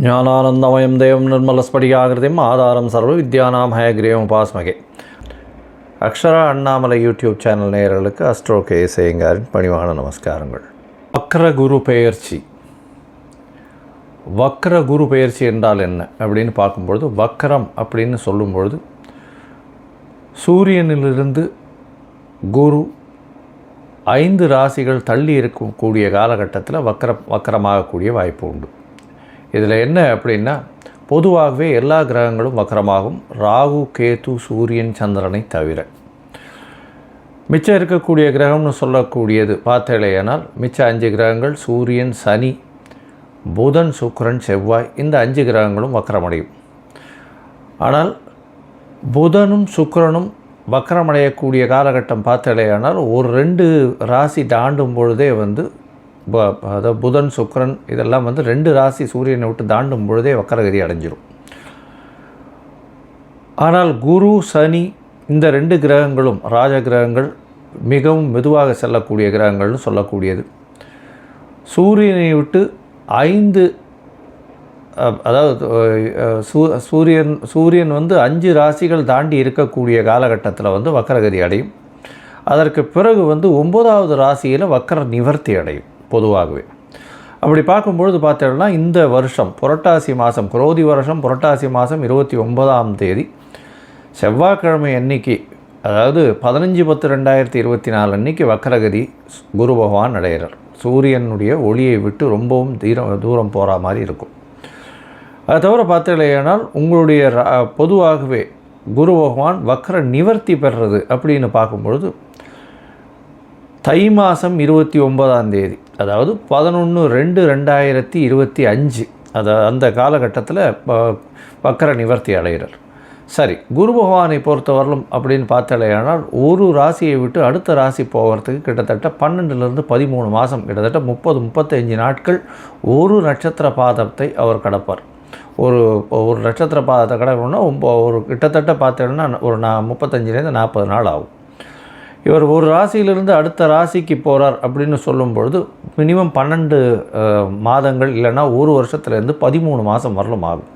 ஞானானந்தமயம் தேவம் நிர்மலஸ்படிகாகிருதிம் ஆதாரம் சர்வ வித்யானாம் ஹயக்ரீவம் உபாஸ்மகே. அக்ஷரா அண்ணாமலை யூடியூப் சேனல் நேயர்களுக்கு அஸ்ட்ரோ கே சேயங்காரின் பணிவான நமஸ்காரங்கள். வக்ர குரு பெயர்ச்சி. வக்ர குரு பெயர்ச்சி என்றால் என்ன அப்படின்னு பார்க்கும்பொழுது, வக்ரம் அப்படின்னு சொல்லும்பொழுது சூரியனிலிருந்து குரு 5 ராசிகள் தள்ளி இருக்கக்கூடிய காலகட்டத்தில் வக்கரமாகக்கூடிய வாய்ப்பு உண்டு. இதில் என்ன அப்படின்னா, பொதுவாகவே எல்லா கிரகங்களும் வக்கரமாகும், ராகு கேது சூரியன் சந்திரனை தவிர. மிச்சம் இருக்கக்கூடிய கிரகம்னு சொல்லக்கூடியது பார்த்தேனால் மிச்சம் 5 கிரகங்கள் சூரியன் சனி புதன் சுக்கிரன் செவ்வாய், இந்த 5 கிரகங்களும் வக்கரமடையும். ஆனால் புதனும் சுக்கிரனும் வக்கரமடையக்கூடிய காலகட்டம் பார்த்தேனால் ஒரு 2 ராசி தாண்டும் பொழுதே அதாவது புதன் சுக்கிரன் இதெல்லாம் 2 ராசி சூரியனை விட்டு தாண்டும் பொழுதே வக்கரகதி அடைஞ்சிடும். ஆனால் குரு சனி இந்த 2 கிரகங்களும் ராஜ கிரகங்கள், மிகவும் மெதுவாக செல்லக்கூடிய கிரகங்கள்னு சொல்லக்கூடியது. சூரியனை விட்டு 5 அதாவது சூரியன் 5 ராசிகள் தாண்டி இருக்கக்கூடிய காலகட்டத்தில் வக்கரகதி அடையும். அதற்கு பிறகு 9வது ராசியில் வக்கர நிவர்த்தி அடையும். பொதுவாகவே அப்படி பார்க்கும்பொழுது பார்த்தோம்னா, இந்த வருஷம் புரட்டாசி மாதம், குரோதி வருஷம் புரட்டாசி மாதம் 29ஆம் தேதி செவ்வாய்க்கிழமை அன்னைக்கு, அதாவது 15/10/2024 அன்னைக்கு வக்கரகதி குரு பகவான் அடைகிறார். சூரியனுடைய ஒளியை விட்டு ரொம்பவும் தூரம் போகிற மாதிரி இருக்கும். அது தவிர பார்த்தீங்கன்னா, உங்களுடைய பொதுவாகவே குரு பகவான் வக்கர நிவர்த்தி பெறுறது அப்படின்னு பார்க்கும்பொழுது தை மாதம் 29ஆம் தேதி, அதாவது 11/2/2025 அந்த காலகட்டத்தில் வக்கர நிவர்த்தி அடைகிறார். சரி, குரு பகவானை பொறுத்தவரையிலும் அப்படின்னு பார்த்தாலேயானால் ஒரு ராசியை விட்டு அடுத்த ராசி போகிறதுக்கு கிட்டத்தட்ட 12லிருந்து 13 மாதம், கிட்டத்தட்ட 30-35 நாட்கள் ஒரு நட்சத்திர பாதத்தை அவர் கடப்பார். ஒரு நட்சத்திர பாதத்தை கடக்கணும்னா ஒரு கிட்டத்தட்ட பார்த்தோன்னா ஒரு 35லேருந்து 40 நாள் ஆகும். இவர் ஒரு ராசியிலிருந்து அடுத்த ராசிக்கு போகிறார் அப்படின்னு சொல்லும்பொழுது மினிமம் 12 மாதங்கள் இல்லைன்னா ஒரு வருஷத்துலேருந்து 13 மாதம் வரலும் ஆகும்.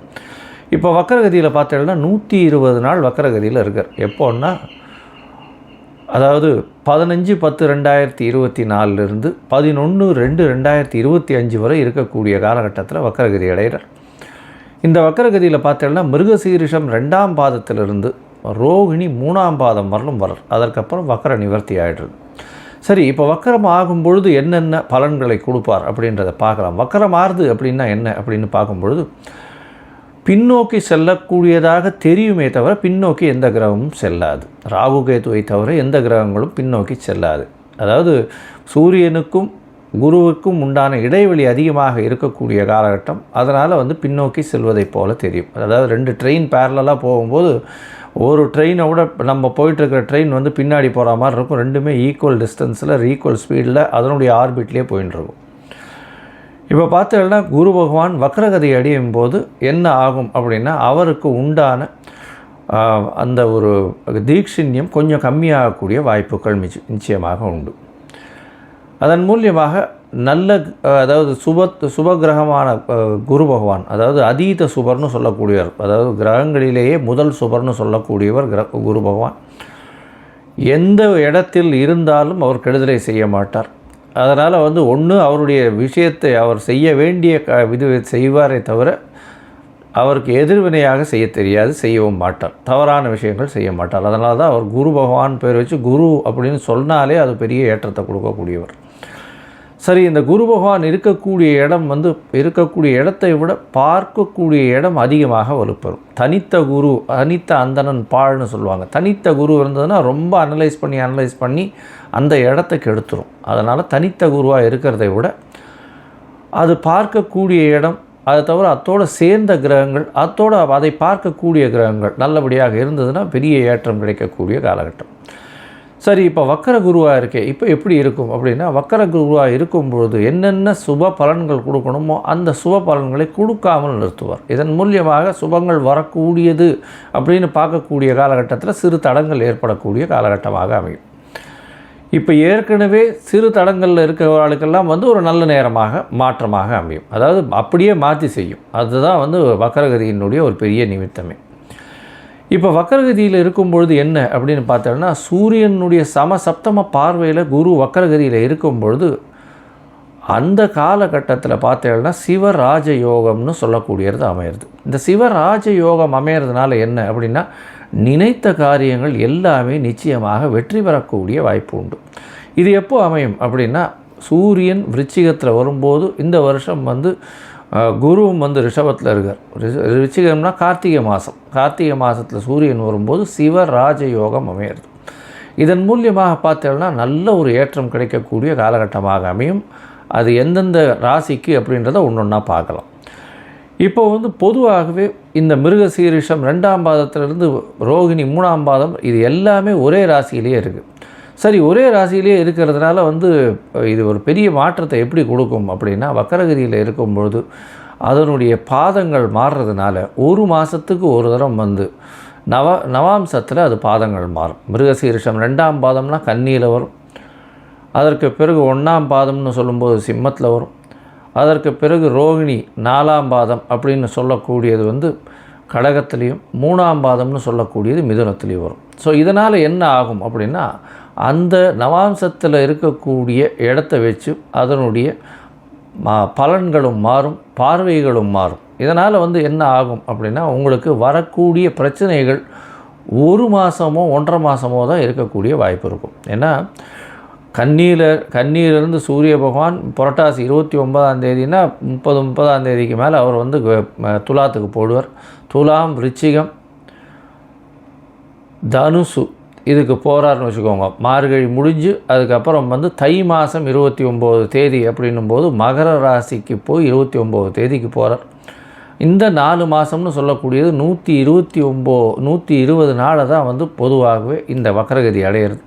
இப்போ வக்கரகதியில் பார்த்தீங்கன்னா 120 நாள் வக்கரகதியில் இருக்கார். எப்போன்னா, அதாவது 15/10/2024 11/2/2025 வரை இருக்கக்கூடிய காலகட்டத்தில் வக்கரகதி அடைகிறார். இந்த வக்கரகதியில் பார்த்தீங்கன்னா மிருகசீரிஷம் 2ஆம் பாதத்திலிருந்து ரோகிணி 3ஆம் பாதம் வரலும் வர்றார். அதற்கப்புறம் வக்கர நிவர்த்தி ஆகிடுறது. சரி, இப்போ வக்கரம் ஆகும் பொழுது என்னென்ன பலன்களை கொடுப்பார் அப்படின்றத பார்க்கலாம். வக்கரம் ஆறுது அப்படின்னா என்ன அப்படின்னு பார்க்கும்பொழுது, பின்னோக்கி செல்லக்கூடியதாக தெரியுமே தவிர பின்னோக்கி எந்த கிரகமும் செல்லாது. ராகு கேதுவை தவிர எந்த கிரகங்களும் பின்னோக்கி செல்லாது. அதாவது சூரியனுக்கும் குருவுக்கும் உண்டான இடைவெளி அதிகமாக இருக்கக்கூடிய காலகட்டம். அதனால் பின்னோக்கி செல்வதைப் போல தெரியும். அதாவது 2 ட்ரெயின் பேரலாக போகும்போது ஒரு ட்ரெயினை விட நம்ம போயிட்டுருக்கிற ட்ரெயின் பின்னாடி போகிற மாதிரி இருக்கும். ரெண்டுமே ஈக்குவல் டிஸ்டன்ஸில் ஈக்குவல் ஸ்பீடில் அதனுடைய ஆர்பிட்லேயே போயிட்டுருக்கும். இப்போ பார்த்தீங்கன்னா குரு பகவான் வக்கரகதி அடையும் போது என்ன ஆகும் அப்படின்னா, அவருக்கு உண்டான அந்த ஒரு தீட்சிண்யம் கொஞ்சம் கம்மியாகக்கூடிய வாய்ப்புகள் நிச்சயமாக உண்டு. அதன் மூலியமாக நல்ல, அதாவது சுபகிரகமான குரு பகவான், அதாவது அதீத சுபர்னு சொல்லக்கூடியவர், அதாவது கிரகங்களிலேயே முதல் சுபர்னு சொல்லக்கூடியவர் குரு பகவான். எந்த இடத்தில் இருந்தாலும் அவர் கெடுதலை செய்ய மாட்டார். அதனால் ஒன்று அவருடைய விஷயத்தை அவர் செய்ய வேண்டிய இது செய்வாரே தவிர அவருக்கு எதிர்வினையாக செய்ய தெரியாது, செய்யவும் மாட்டார். தவறான விஷயங்கள் செய்ய மாட்டார். அதனால தான் அவர் குரு பகவான் பேர் வச்சு குரு அப்படின்னு சொன்னாலே அது பெரிய ஏற்றத்தை கொடுக்கக்கூடியவர். சரி, இந்த குரு பகவான் இருக்கக்கூடிய இடம் இருக்கக்கூடிய இடத்தை விட பார்க்கக்கூடிய இடம் அதிகமாக வலுப்பெறும். தனித்த குரு, தனித்த அந்தணன் பாழ்னு சொல்லுவாங்க. தனித்த குரு இருந்ததுன்னா ரொம்ப அனலைஸ் பண்ணி அந்த இடத்துக்கு எடுத்துரும். அதனால் தனித்த குருவாக இருக்கிறதை விட அது பார்க்கக்கூடிய இடம், அதை தவிர அத்தோடு சேர்ந்த கிரகங்கள், அதை பார்க்கக்கூடிய கிரகங்கள் நல்லபடியாக இருந்ததுன்னா பெரிய ஏற்றம் கிடைக்கக்கூடிய காலகட்டம். சரி, இப்போ வக்கர குருவாக இருக்கே, இப்போ எப்படி இருக்கும் அப்படின்னா, வக்கர குருவாக இருக்கும்பொழுது என்னென்ன சுப பலன்கள் கொடுக்கணுமோ அந்த சுப பலன்களை கொடுக்காமல் நிறுத்துவார். இதன் மூலியமாக சுபங்கள் வரக்கூடியது அப்படின்னு பார்க்கக்கூடிய காலகட்டத்தில் சிறு தடங்கள் ஏற்படக்கூடிய காலகட்டமாக அமையும். இப்போ ஏற்கனவே சிறு தடங்களில் இருக்கிறவர்களுக்கெல்லாம் வந்து ஒரு நல்ல நேரமாக மாற்றமாக அமையும். அதாவது அப்படியே மாற்றி செய்யும். அதுதான் வந்து வக்கரகதியினுடைய ஒரு பெரிய நிமித்தமே. இப்போ வக்கரகதியில் இருக்கும்பொழுது என்ன அப்படின்னு பார்த்தோம்னா, சூரியனுடைய சமசப்தம பார்வையில் குரு வக்கரகதியில் இருக்கும்பொழுது அந்த காலகட்டத்தில் பார்த்தேன்னா சிவராஜ யோகம்னு சொல்லக்கூடியது அமையிறது. இந்த சிவராஜ யோகம் அமையிறதுனால என்ன அப்படின்னா, நினைத்த காரியங்கள் எல்லாமே நிச்சயமாக வெற்றி பெறக்கூடிய வாய்ப்பு உண்டு. இது எப்போ அமையும் அப்படின்னா, சூரியன் விருச்சிகத்தில் வரும்போது இந்த வருஷம் வந்து குருவும் வந்து ரிஷபத்தில் இருக்கார். ரிச்சிகம்னா கார்த்திகை மாதத்தில் சூரியன் வரும்போது சிவராஜ யோகம் அமையிறது. இதன் மூலியமாக பார்த்தோம்னா நல்ல ஒரு ஏற்றம் கிடைக்கக்கூடிய காலகட்டமாக அமையும். அது எந்தெந்த ராசிக்கு அப்படின்றத ஒன்றொன்னா பார்க்கலாம். இப்போ வந்து பொதுவாகவே இந்த மிருகசீரிஷம் 2ஆம் பாதத்திலிருந்து ரோகிணி 3ஆம் பாதம் இது எல்லாமே ஒரே ராசியிலே இருக்குது. சரி, ஒரே ராசியிலே இருக்கிறதுனால வந்து இது ஒரு பெரிய மாற்றத்தை எப்படி கொடுக்கும் அப்படின்னா, வக்கரகதியில் இருக்கும்பொழுது அதனுடைய பாதங்கள் மாறுறதுனால ஒரு மாதத்துக்கு ஒரு தரம் வந்து நவாம்சத்தில் அது பாதங்கள் மாறும். மிருகசீரிஷம் 2ஆம் பாதம்னா கன்னியில் வரும். அதற்கு பிறகு 1ஆம் பாதம்னு சொல்லும்போது சிம்மத்தில் வரும். அதற்கு பிறகு ரோகிணி 4ஆம் பாதம் அப்படின்னு சொல்லக்கூடியது வந்து கடகத்திலையும், 3ஆம் பாதம்னு சொல்லக்கூடியது மிதுனத்திலையும் வரும். ஸோ இதனால் என்ன ஆகும் அப்படின்னா, அந்த நவாம்சத்தில் இருக்கக்கூடிய இடத்த வச்சு அதனுடைய பலன்களும் மாறும், பார்வைகளும் மாறும். இதனால் வந்து என்ன ஆகும் அப்படின்னா, உங்களுக்கு வரக்கூடிய பிரச்சனைகள் ஒரு மாதமோ 1.5 மாதமோ தான் இருக்கக்கூடிய வாய்ப்பு இருக்கும். ஏன்னா கன்னியிலிருந்து சூரிய பகவான் புரட்டாசி 29ஆம் தேதினா 30ஆம் தேதிக்கு மேலே அவர் வந்து துலாத்துக்கு போடுவார். துலாம், விருச்சிகம், தனுசு இதுக்கு போகிறாருன்னு வச்சுக்கோங்க. மார்கழி முடிஞ்சு அதுக்கப்புறம் வந்து தை மாதம் 29 தேதி அப்படின்னும் போது மகர ராசிக்கு போய் 29 தேதிக்கு போகிறார். இந்த 4 மாதம்னு சொல்லக்கூடியது 120 நாளை தான் வந்து பொதுவாகவே இந்த வக்கரகதி அடையிறது.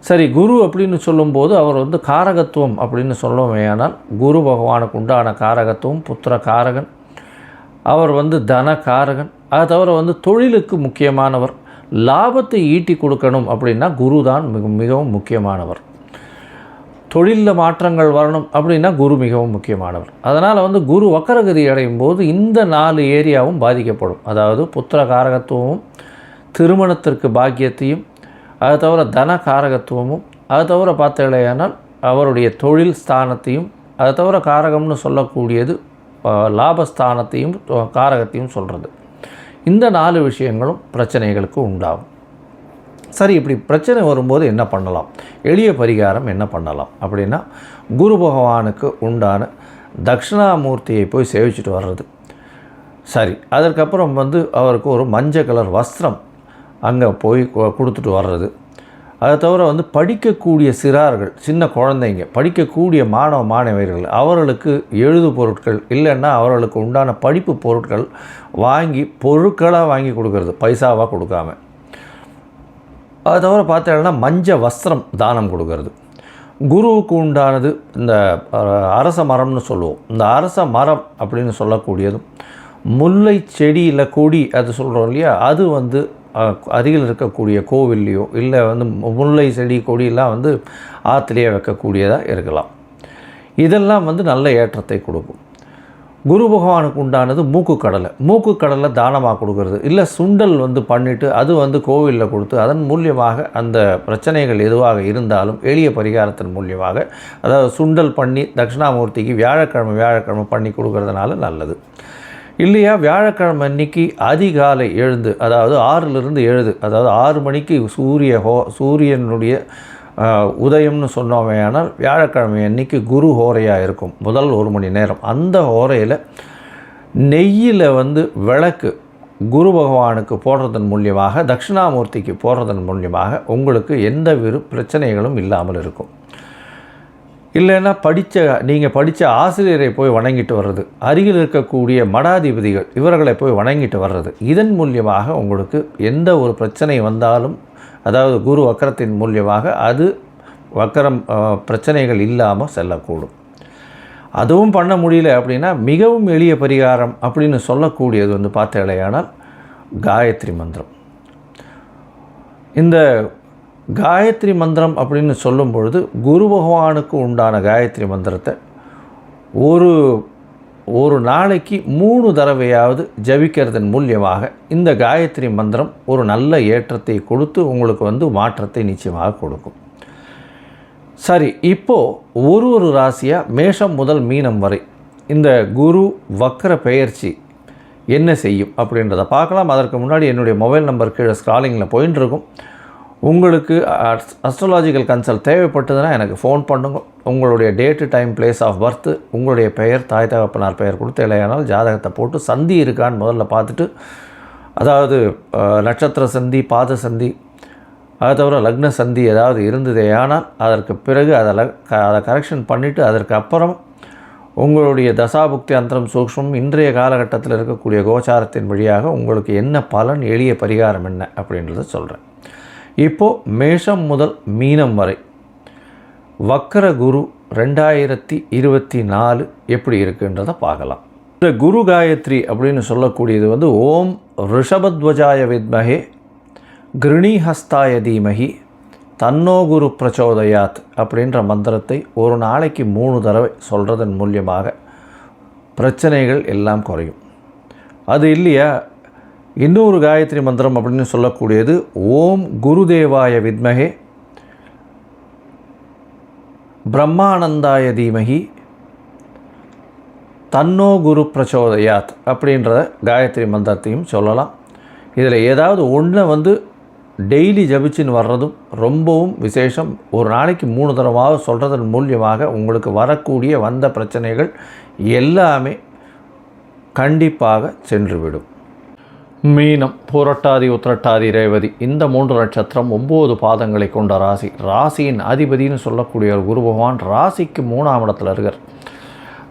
சரி, குரு அப்படின்னு சொல்லும்போது அவர் வந்து காரகத்துவம் அப்படின்னு சொல்லுவேயானால், குரு பகவானுக்கு உண்டான காரகத்துவம் புத்திர காரகன். அவர் வந்து தன காரகன். அதை தவிர வந்து தொழிலுக்கு முக்கியமானவர். லாபத்தை ஈட்டி கொடுக்கணும் அப்படின்னா குரு தான் மிகவும் முக்கியமானவர். தொழிலில் மாற்றங்கள் வரணும் அப்படின்னா குரு மிகவும் முக்கியமானவர். அதனால் வந்து குரு வக்கரகதி அடையும் போது இந்த 4 ஏரியாவும் பாதிக்கப்படும். அதாவது புத்திர காரகத்துவமும், திருமணத்திற்கு பாக்கியத்தையும், அதை தவிர தன காரகத்துவமும், அதை தவிர பார்த்தீங்களேனால் அவருடைய தொழில் ஸ்தானத்தையும், அதை தவிர காரகம்னு சொல்லக்கூடியது லாபஸ்தானத்தையும் காரகத்தையும் சொல்கிறது. இந்த 4 விஷயங்களும் பிரச்சனைகளுக்கு உண்டாகும். சரி, இப்படி பிரச்சனை வரும்போது என்ன பண்ணலாம்? எளிய பரிகாரம் என்ன பண்ணலாம் அப்படின்னா, குரு பகவானுக்கு உண்டான தட்சிணாமூர்த்தியை போய் சேவிச்சுட்டு வர்றது. சரி, அதற்கப்புறம் வந்து அவருக்கு ஒரு மஞ்சள் கலர் வஸ்திரம் அங்கே போய் கொடுத்துட்டு வர்றது. அதை தவிர வந்து படிக்கக்கூடிய சிறார்கள், சின்ன குழந்தைங்க, படிக்கக்கூடிய மாணவர்கள் அவர்களுக்கு எழுது பொருட்கள் இல்லைன்னா அவர்களுக்கு உண்டான படிப்பு பொருட்கள் பொருட்களாக வாங்கி கொடுக்கறது, பைசாவாக கொடுக்காம. அதை தவிர பார்த்தீங்கன்னா மஞ்சள் வஸ்திரம் தானம் கொடுக்கறது. குருவுக்கு உண்டானது இந்த அரச மரம்னு சொல்லுவோம். இந்த அரச மரம் அப்படின்னு சொல்லக்கூடியதும் முல்லை செடி இல்லை கொடி அது சொல்கிறோம் இல்லையா, அது வந்து அருகில் இருக்கக்கூடிய கோவில்லையோ இல்லை வந்து முல்லை செடி கொடியெல்லாம் வந்து ஆற்றுலையே வைக்கக்கூடியதாக இருக்கலாம். இதெல்லாம் வந்து நல்ல ஏற்றத்தை கொடுக்கும். குரு பகவானுக்கு உண்டானது மூக்குக்கடலை தானமாக கொடுக்கறது. இல்லை சுண்டல் வந்து பண்ணிவிட்டு அது வந்து கோவிலில் கொடுத்து அதன் மூலியமாக அந்த பிரச்சனைகள் எதுவாக இருந்தாலும் எளிய பரிகாரத்தின் மூலியமாக, அதாவது சுண்டல் பண்ணி தட்சிணாமூர்த்திக்கு வியாழக்கிழமை பண்ணி கொடுக்கறதுனால நல்லது. இல்லையா, வியாழக்கிழமை அன்னைக்கு அதிகாலை எழுந்து, அதாவது 6லிருந்து 7, அதாவது 6 மணிக்கு சூரியனுடைய உதயம்னு சொன்னோமையானால் வியாழக்கிழமை அன்னைக்கு குரு ஹோரையாக இருக்கும். முதல் 1 மணி நேரம் அந்த ஹோரையில் நெய்யில் வந்து விளக்கு குரு பகவானுக்கு போடுறதன் மூலியமாக, தட்சிணாமூர்த்திக்கு போடுறதன் மூலியமாக உங்களுக்கு எந்த பிரச்சனைகளும் இல்லாமல் இருக்கும். இல்லைன்னா நீங்கள் படித்த ஆசிரியரை போய் வணங்கிட்டு வர்றது, அருகில் இருக்கக்கூடிய மடாதிபதிகள் இவர்களை போய் வணங்கிட்டு வர்றது, இதன் மூலியமாக உங்களுக்கு எந்த ஒரு பிரச்சனை வந்தாலும், அதாவது குரு வக்கரத்தின் மூலியமாக அது வக்கரம் பிரச்சனைகள் இல்லாமல் செல்லக்கூடும். அதுவும் பண்ண முடியல அப்படின்னா மிகவும் எளிய பரிகாரம் அப்படின்னு சொல்லக்கூடியது வந்து பார்த்தேலையானால் காயத்ரி மந்திரம். இந்த காயத்ரி மந்திரம் அப்படின்னு சொல்லும் பொழுது குரு பகவானுக்கு உண்டான காயத்ரி மந்திரத்தை ஒரு நாளைக்கு 3 தடவையாவது ஜபிக்கிறதன் மூலியமாக இந்த காயத்ரி மந்திரம் ஒரு நல்ல ஏற்றத்தை கொடுத்து உங்களுக்கு மாற்றத்தை நிச்சயமாக கொடுக்கும். சரி, இப்போது ஒரு ராசியாக மேஷம் முதல் மீனம் வரை இந்த குரு வக்ர பெயர்ச்சி என்ன செய்யும் அப்படின்றத பார்க்கலாம். அதற்கு முன்னாடி என்னுடைய மொபைல் நம்பர் கீழே ஸ்க்ராலிங்கில் போயின்னு இருக்கும். உங்களுக்கு அஸ்ட்ராலாஜிக்கல் கன்சல்ட் தேவைப்பட்டதுன்னா எனக்கு ஃபோன் பண்ணுங்க. உங்களுடைய date, time, place of birth, உங்களுடைய பெயர், தாய் தகப்பனார் பெயர் கொடுத்து இல்லையானால் ஜாதகத்தை போட்டு சந்தி இருக்கான்னு முதல்ல பார்த்துட்டு, அதாவது நட்சத்திர சந்தி, பாத சந்தி, அதை தவிர லக்ன சந்தி ஏதாவது இருந்ததே ஆனால் அதற்கு பிறகு அதை கரெக்ஷன் பண்ணிவிட்டு அதற்கு அப்புறம் உங்களுடைய தசாபுக்தி அந்தரம் சூக்ஷ்மம் இன்றைய காலகட்டத்தில் இருக்கக்கூடிய கோச்சாரத்தின் வழியாக உங்களுக்கு என்ன பலன், எளிய பரிகாரம் என்ன அப்படின்றத சொல்கிறேன். இப்போது மேஷம் முதல் மீனம் வரை வக்கர குரு 2024 எப்படி இருக்குன்றதை பார்க்கலாம். இந்த குரு காயத்ரி அப்படின்னு சொல்லக்கூடியது ஓம் ரிஷபத்வஜாய வித்மஹே கிருணிஹஸ்தாய தீமஹி தன்னோ குரு பிரச்சோதயாத் அப்படின்ற மந்திரத்தை ஒரு நாளைக்கு 3 தடவை சொல்கிறதன் மூலியமாக பிரச்சனைகள் எல்லாம் குறையும். அது இல்லையா, இன்னொரு காயத்ரி மந்திரம் அப்படின்னு சொல்லக்கூடியது ஓம் குருதேவாய வித்மஹே பிரம்மானந்தாய தீமஹி தன்னோ குரு பிரச்சோதயாத் அப்படின்ற காயத்ரி மந்திரத்தையும் சொல்லலாம். இதில் ஏதாவது ஒன்று டெய்லி ஜபிச்சின்னு வர்றதும் ரொம்பவும் விசேஷம். ஒரு நாளைக்கு 3 தடவை சொல்கிறதன் மூலியமாக உங்களுக்கு வரக்கூடிய வந்த பிரச்சனைகள் எல்லாமே கண்டிப்பாக சென்றுவிடும். மீனம், புரட்டாதி, உத்திரட்டாதி, ரேவதி இந்த 3 நட்சத்திரம் 9 பாதங்களை கொண்ட ராசி. ராசியின் அதிபதினு சொல்லக்கூடிய ஒரு குரு பகவான் ராசிக்கு 3ஆம் இடத்துல இருக்கார்.